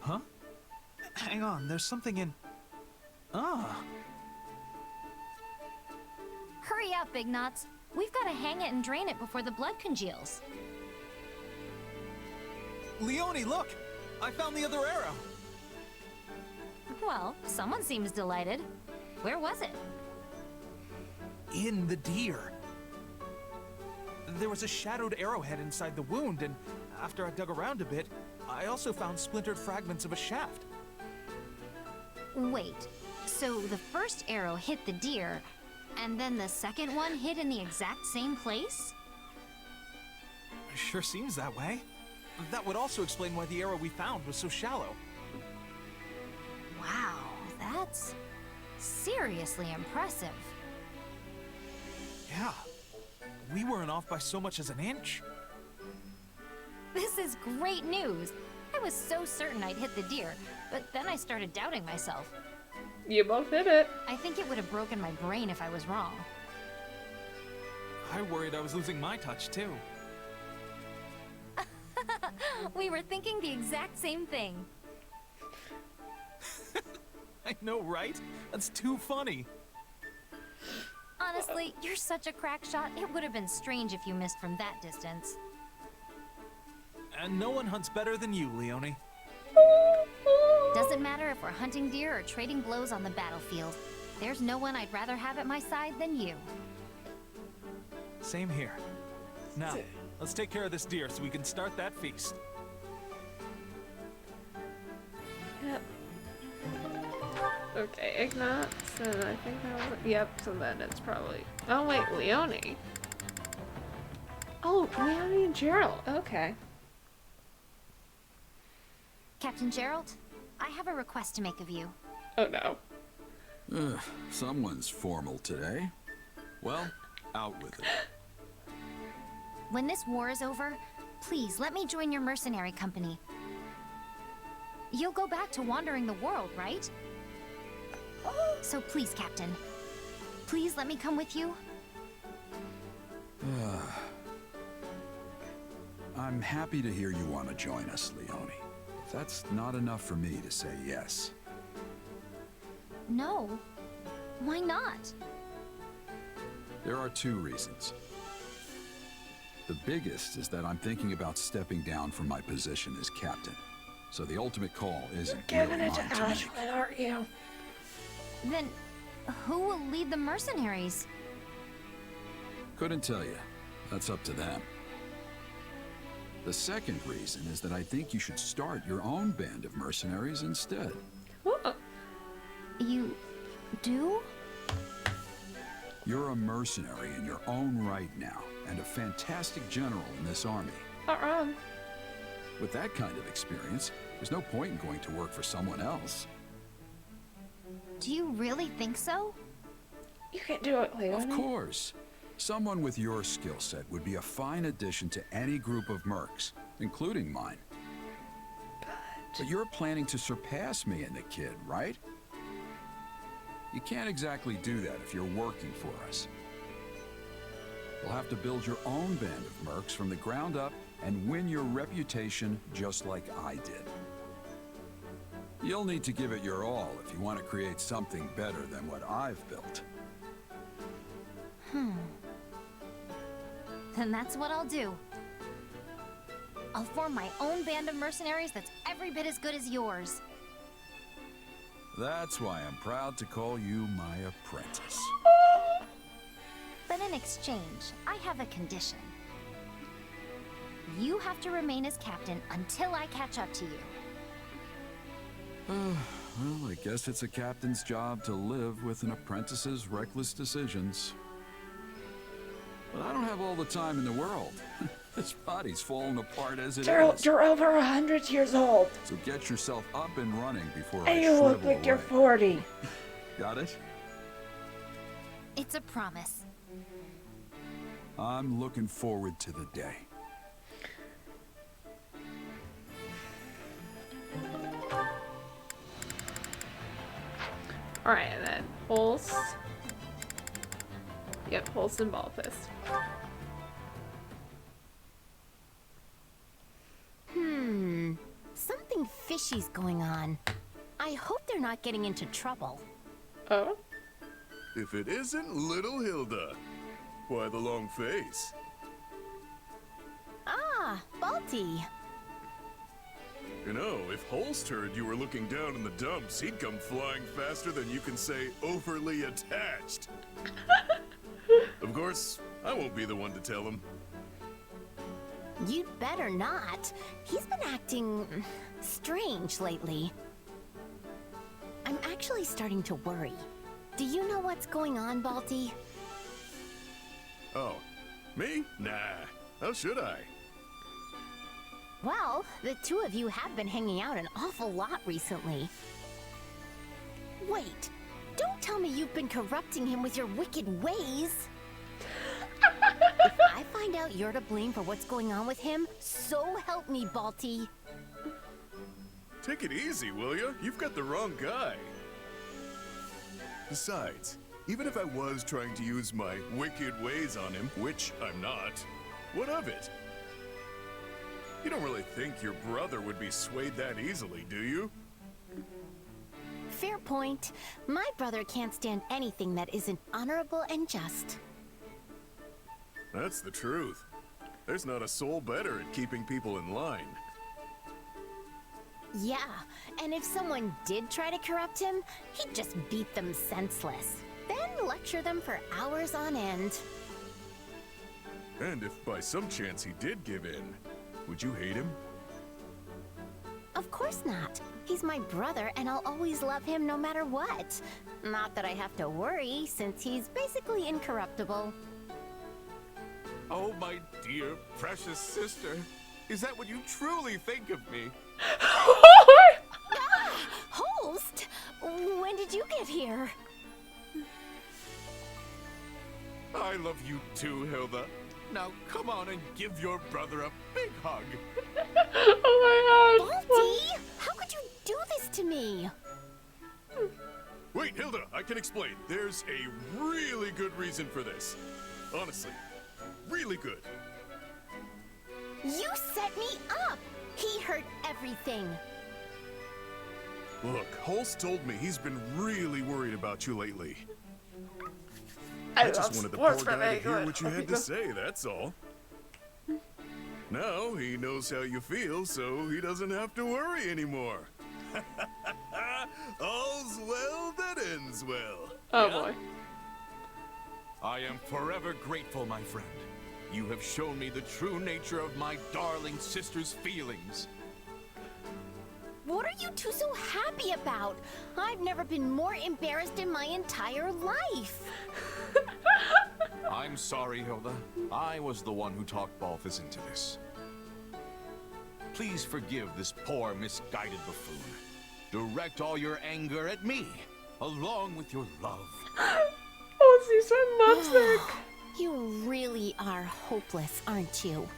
Huh? Hang on, there's something in... Ah. Hurry up, Ignatz. We've got to hang it and drain it before the blood congeals. Leone, look! I found the other arrow! Well, someone seems delighted. Where was it? In the deer. There was a shadowed arrowhead inside the wound, and after I dug around a bit, I also found splintered fragments of a shaft. Wait, so the first arrow hit the deer, and then the second one hit in the exact same place? Sure seems that way. That would also explain why the arrow we found was so shallow. Wow, that's seriously impressive. Yeah. We weren't off by so much as an inch. This is great news. I was so certain I'd hit the deer, but then I started doubting myself. You both hit it. I think it would have broken my brain if I was wrong. I worried I was losing my touch, too. We were thinking the exact same thing. I know, right? That's too funny. Honestly, you're such a crack shot, it would have been strange if you missed from that distance. And no one hunts better than you, Leone. Doesn't matter if we're hunting deer or trading blows on the battlefield. There's no one I'd rather have at my side than you. Same here. Now, let's take care of this deer so we can start that feast. Yep. Okay, Ignatz, and I think that was... Yep, so then it's probably... Oh wait, Leone. Oh, Leone and Gerald. Okay. Captain Gerald, I have a request to make of you. Oh no. Someone's formal today. Well, out with it. When this war is over, please let me join your mercenary company. You'll go back to wandering the world, right? So please, Captain. Please let me come with you. I'm happy to hear you want to join us, Leone. That's not enough for me to say yes. No. Why not? There are 2 reasons. The biggest is that I'm thinking about stepping down from my position as captain. So the ultimate call isn't really Giving it to mine to make. Ashlyn, aren't you? Then, who will lead the mercenaries? Couldn't tell you. That's up to them. The second reason is that I think you should start your own band of mercenaries instead. You do? You're a mercenary in your own right now, and a fantastic general in this army. Not wrong. With that kind of experience, there's no point in going to work for someone else. Do you really think so? You can do it, Leone. Of course. Someone with your skill set would be a fine addition to any group of mercs, including mine. But you're planning to surpass me and the kid, right? You can't exactly do that if you're working for us. You'll have to build your own band of mercs from the ground up and win your reputation just like I did. You'll need to give it your all if you want to create something better than what I've built. Then that's what I'll do. I'll form my own band of mercenaries that's every bit as good as yours. That's why I'm proud to call you my apprentice. But in exchange, I have a condition. You have to remain as captain until I catch up to you. Well, I guess it's a captain's job to live with an apprentice's reckless decisions. But I don't have all the time in the world. This body's falling apart as it is. You're over 100 years old. So get yourself up and running before I And you shrivel look like away. you're 40. Got it? It's a promise. I'm looking forward to the day. Alright, and then Holst. Yep, Holst and Ballfist. Something fishy's going on. I hope they're not getting into trouble. Oh? If it isn't little Hilda. Why the long face? Ah, Balti. You know, if Holst heard you were looking down in the dumps, he'd come flying faster than you can say overly attached. Of course, I won't be the one to tell him. You'd better not. He's been acting strange lately. I'm actually starting to worry. Do you know what's going on, Balti? Oh, me? Nah, how should I? Well, the two of you have been hanging out an awful lot recently. Wait, don't tell me you've been corrupting him with your wicked ways. If I find out you're to blame for what's going on with him, so help me, Balti. Take it easy, will ya? You've got the wrong guy. Besides, even if I was trying to use my wicked ways on him, which I'm not, what of it? You don't really think your brother would be swayed that easily, do you? Fair point. My brother can't stand anything that isn't honorable and just. That's the truth. There's not a soul better at keeping people in line. Yeah, and if someone did try to corrupt him, he'd just beat them senseless. Then lecture them for hours on end. And if by some chance he did give in, would you hate him? Of course not. He's my brother, and I'll always love him no matter what. Not that I have to worry, since he's basically incorruptible. Oh, my dear, precious sister. Is that what you truly think of me? When did you get here? I love you too, Hilda. Now come on and give your brother a big hug. Oh my god. Baldy! How could you do this to me? Wait, Hilda, I can explain. There's a really good reason for this. Honestly, really good. You set me up! He heard everything. Look, Holst told me he's been really worried about you lately. I just love wanted the sports poor guy to for hear me. what you had to say, that's all. Now he knows how you feel, so he doesn't have to worry anymore. All's well that ends well. Oh boy. I am forever grateful, my friend. You have shown me the true nature of my darling sister's feelings. What are you two so happy about? I've never been more embarrassed in my entire life. I'm sorry, Hilda. I was the one who talked Balthus into this. Please forgive this poor, misguided buffoon. Direct all your anger at me, along with your love. Oh, she's so lovesick. You really are hopeless, aren't you?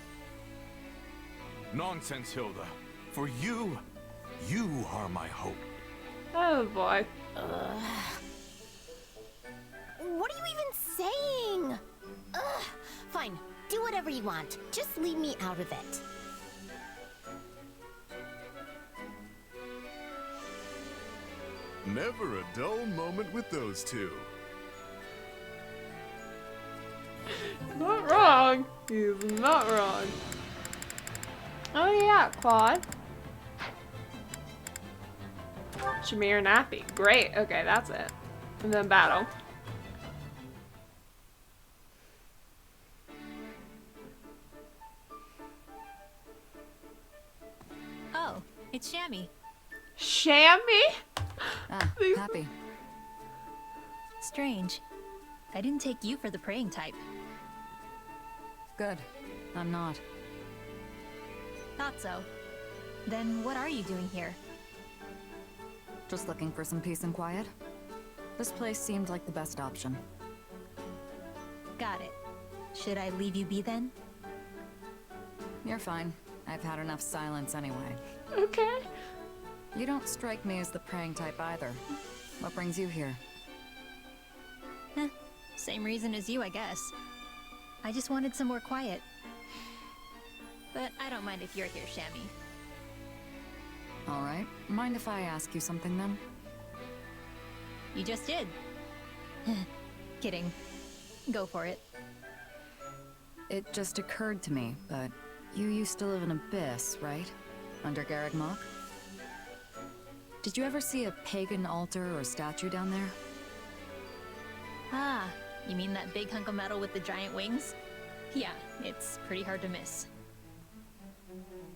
Nonsense, Hilda. For you are my hope. Oh boy. What are you even saying? Ugh. Fine, do whatever you want. Just leave me out of it. Never a dull moment with those two. Not wrong. He's not wrong. Oh yeah, Claude. Shamir Nappy. Great. Okay, that's it. And then battle. Oh, it's Shammy. Shammy? Ah, Happy. Strange. I didn't take you for the praying type. Good. I'm not. Thought so. Then what are you doing here? Just looking for some peace and quiet. This place seemed like the best option. Got it. Should I leave you be then? You're fine. I've had enough silence anyway. Okay. You don't strike me as the praying type either. What brings you here? Same reason as you, I guess. I just wanted some more quiet. But I don't mind if you're here, Shammy. Alright. Mind if I ask you something then? You just did. Kidding. Go for it. It just occurred to me, but you used to live in Abyss, right? Under Garreg Mach? Did you ever see a pagan altar or statue down there? Ah, you mean that big hunk of metal with the giant wings? Yeah, it's pretty hard to miss.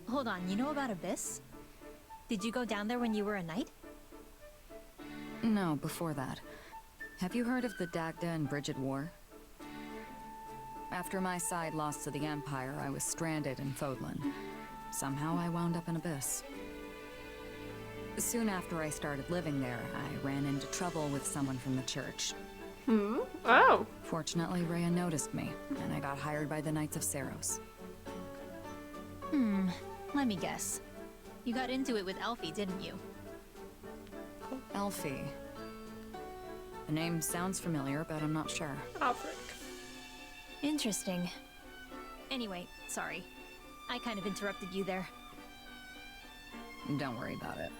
Hold on, you know about Abyss? Did you go down there when you were a knight? No, before that. Have you heard of the Dagda and Brigid War? After my side lost to the Empire, I was stranded in Fodlan. Somehow I wound up in Abyss. Soon after I started living there, I ran into trouble with someone from the church. Oh. Fortunately, Rhea noticed me, and I got hired by the Knights of Seiros. Let me guess. You got into it with Elfie, didn't you? Elfie. The name sounds familiar, but I'm not sure. Alfred. Interesting. Anyway, sorry. I kind of interrupted you there. Don't worry about it.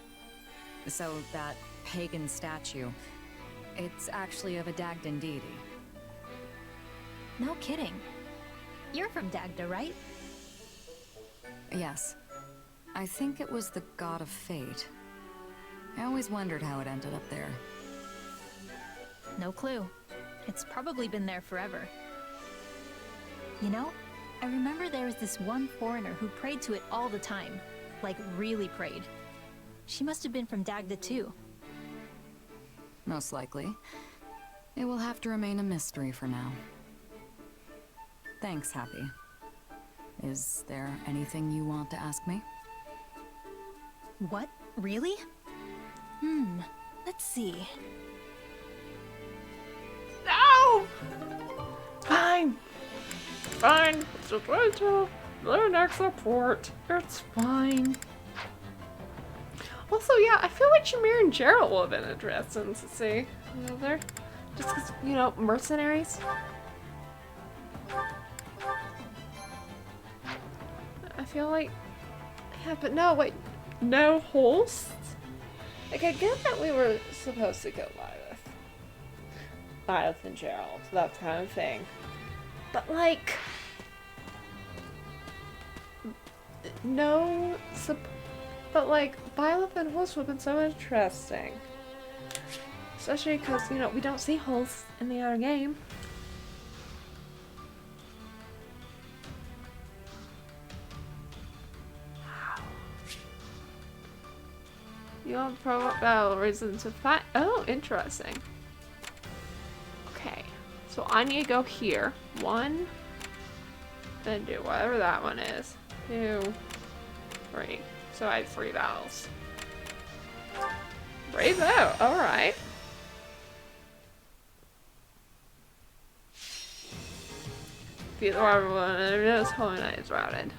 So, that pagan statue, it's actually of a Dagdan deity. No kidding. You're from Dagda, right? Yes. I think it was the god of fate. I always wondered how it ended up there. No clue. It's probably been there forever. You know, I remember there was this one foreigner who prayed to it all the time. Like, really prayed. She must have been from Dagda too. Most likely. It will have to remain a mystery for now. Thanks, Happy. Is there anything you want to ask me? What? Really? Let's see. No! Fine. Fine. Just wait till their next report. It's fine. Also, yeah, I feel like Shamir and Gerald would have been interesting to see. You know, they're just because, you know, mercenaries. I feel like, yeah, but no, wait, no hosts? Like, I get that we were supposed to kill Violet and Gerald, that kind of thing. But, like, no, but, like, Violet and Holst would have been so interesting. Especially because, you know, we don't see Holst in the other game. You want profile reason to find. Oh, interesting. Okay, so I need to go here. 1, then do whatever that one is. 2, 3. So I have 3 battles. Brave out. All right. Either everyone, this Holy Knight is routed.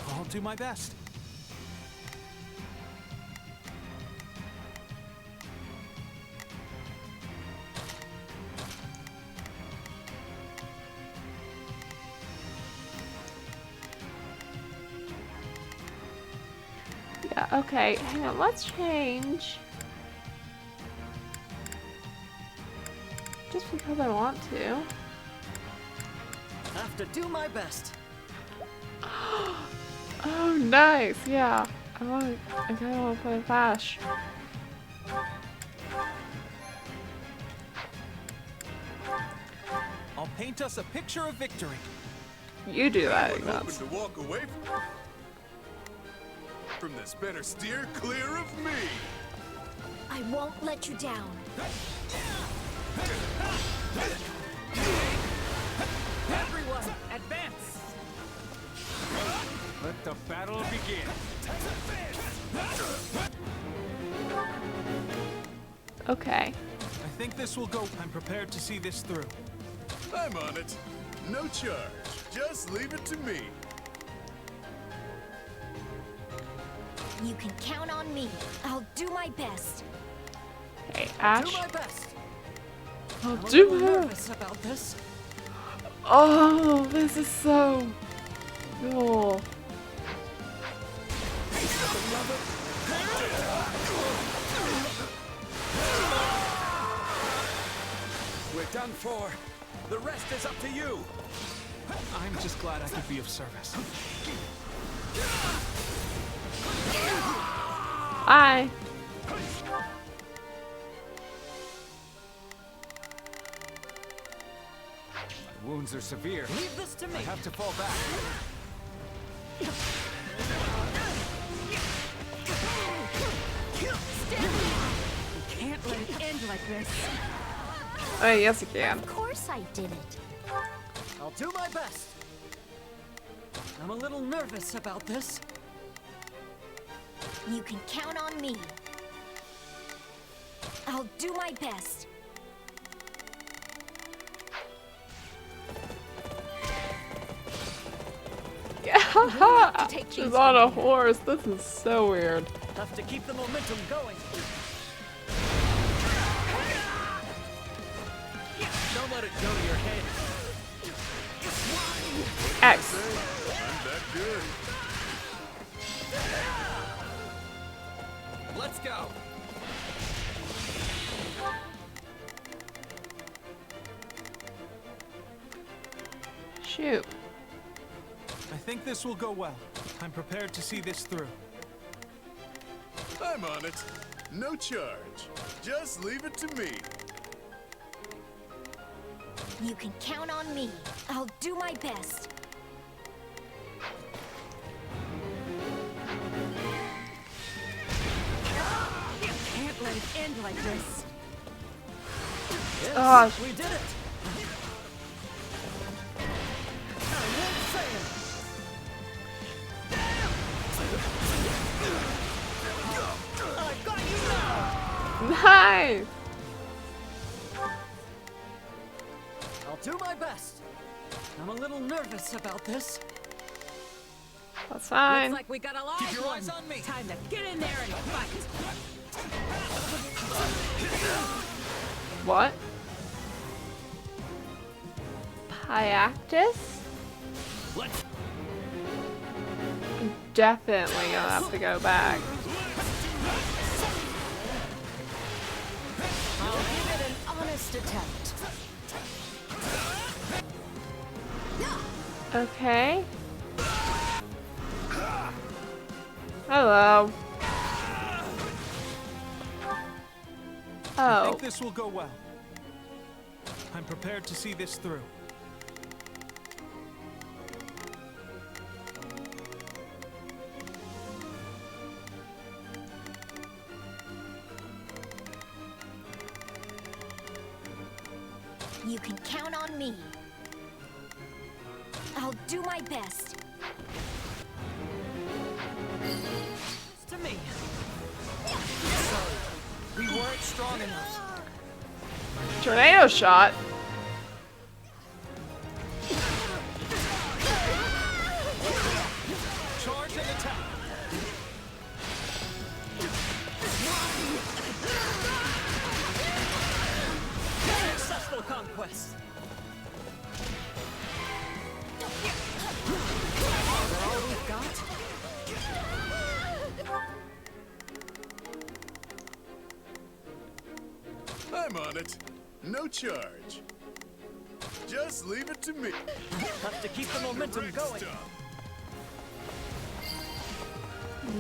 I'll do my best. Yeah, okay, hang on, let's change. Just because I want to. Have to do my best. Oh, nice, yeah. I kind of want to play Flash. I'll paint us a picture of victory. You do that, Anyone hoping Ignatz. to walk away from this better steer clear of me. I won't let you down. Everyone, advance! Let the battle begin. Okay. I think this will go. I'm prepared to see this through. I'm on it. No charge. Just leave it to me. You can count on me. I'll do my best. Hey, Do Ash. my best. I'll I'm a do little her. nervous about this. Oh, this is so cool. We're done for. The rest is up to you. I'm just glad I could be of service. Bye. My wounds are severe. Leave this to me. I have to fall back. You can't let it end like this. Oh, yes, you can. Of course I did it. I'll do my best. I'm a little nervous about this. You can count on me. I'll do my best. Yeah, she's on a horse. This is so weird. Have to keep the momentum going. Don't let it go to your head. X. I'm that good. Let's go. Shoot. I think this will go well. I'm prepared to see this through. I'm on it. No charge. Just leave it to me. You can count on me. I'll do my best. You can't let it end like this. Yes, Oh. we did it. I won't fail. Nice! I'll do my best. I'm a little nervous about this. That's fine. Looks like we got a live Keep your one. eyes on me. Time to get in there and fight. What? Piactus? Let's I'm definitely gonna have to go back. I'll give it an honest attempt. Okay. Hello. I Oh. think this will go well. I'm prepared to see this through. You can count on me. I'll do my best. To me. Sorry, we weren't strong enough. Tornado shot. Charge and attack. Successful conquest. Is that all we've got? I'm on it. No charge. Just leave it to me. Have to keep the momentum Great going. stuff.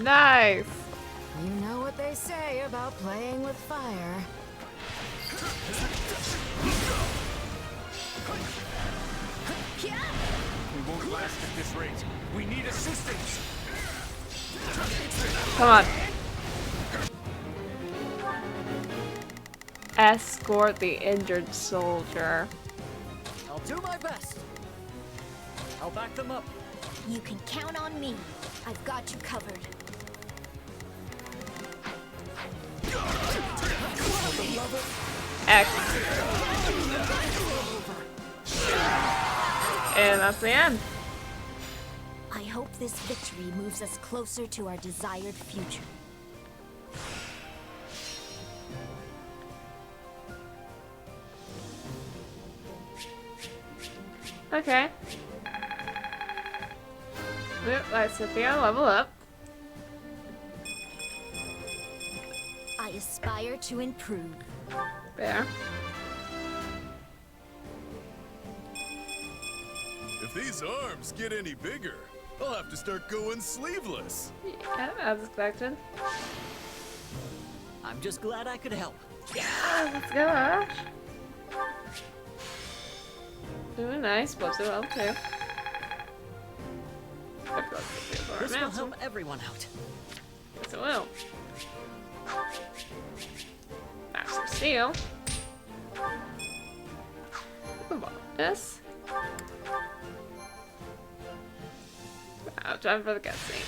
Nice. You know what they say about playing with fire. We won't last at this rate. We need assistance. Come on. Escort the injured soldier. I'll do my best. I'll back them up. You can count on me. I've got you covered. X. And that's the end. I hope this victory moves us closer to our desired future. Okay. Yep, let's Cynthia level up. I aspire to improve. There. If these arms get any bigger, I'll have to start going sleeveless. Yeah, as expected. I'm just glad I could help. Yeah, let's go, Ash. Doing nice, but so well too. This will help everyone out. Yes, it will. Master Seal. Move on. This. Wow, time for the cutscene.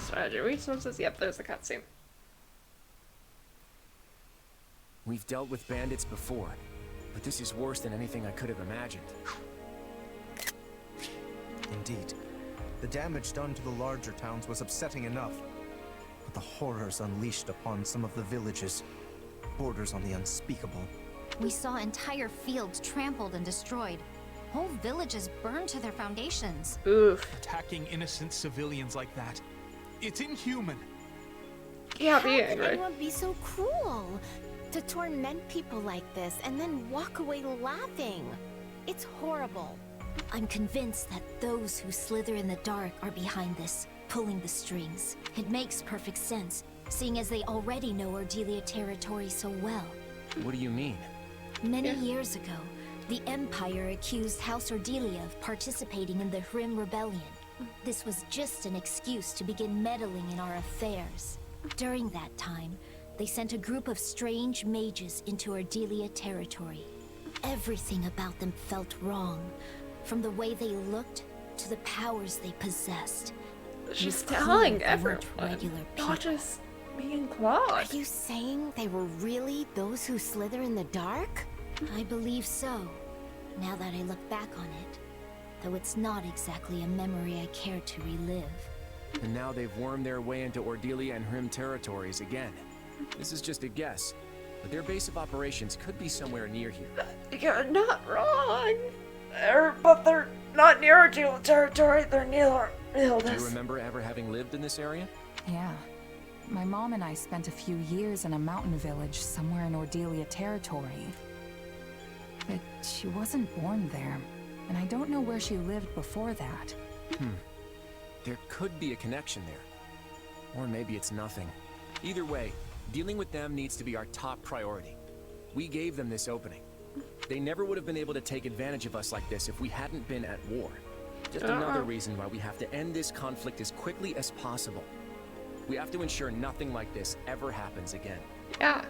Strategy resources. Yep, there's the cutscene. We've dealt with bandits before, but this is worse than anything I could have imagined. Indeed. The damage done to the larger towns was upsetting enough. But the horrors unleashed upon some of the villages borders on the unspeakable. We saw entire fields trampled and destroyed. Whole villages burned to their foundations. Oof. Attacking innocent civilians like that. It's inhuman. Yeah, How being could right. anyone be so cruel? To torment people like this and then walk away laughing. It's horrible. I'm convinced that those who slither in the dark are behind this, pulling the strings. It makes perfect sense, seeing as they already know Oriellia territory so well. What do you mean? Many years ago, the Empire accused House Oriellia of participating in the Hrim Rebellion. This was just an excuse to begin meddling in our affairs. During that time, they sent a group of strange mages into Oriellia territory. Everything about them felt wrong, from the way they looked to the powers they possessed. She's It was telling clear they weren't everyone, regular people. not just me and Claude. Are you saying they were really those who slither in the dark? I believe so, now that I look back on it. Though it's not exactly a memory I care to relive. And now they've wormed their way into Oriellia and Hrim territories again. This is just a guess, but their base of operations could be somewhere near here. You're not wrong. But they're not near Oriellia territory, they're near Do you this. remember ever having lived in this area? Yeah. My mom and I spent a few years in a mountain village somewhere in Oriellia territory. But she wasn't born there, and I don't know where she lived before that. There could be a connection there. Or maybe it's nothing. Either way, dealing with them needs to be our top priority. We gave them this opening. They never would have been able to take advantage of us like this if we hadn't been at war. Just another reason why we have to end this conflict as quickly as possible. We have to ensure nothing like this ever happens again. Yeah.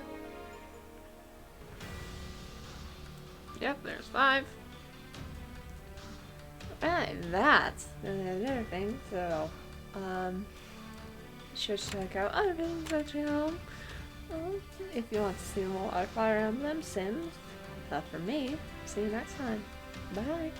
Yep, there's 5. And that's another thing, so, should check out other things at channel. If you want to see more Fire Emblem Sims, that's for me. See you next time. Bye.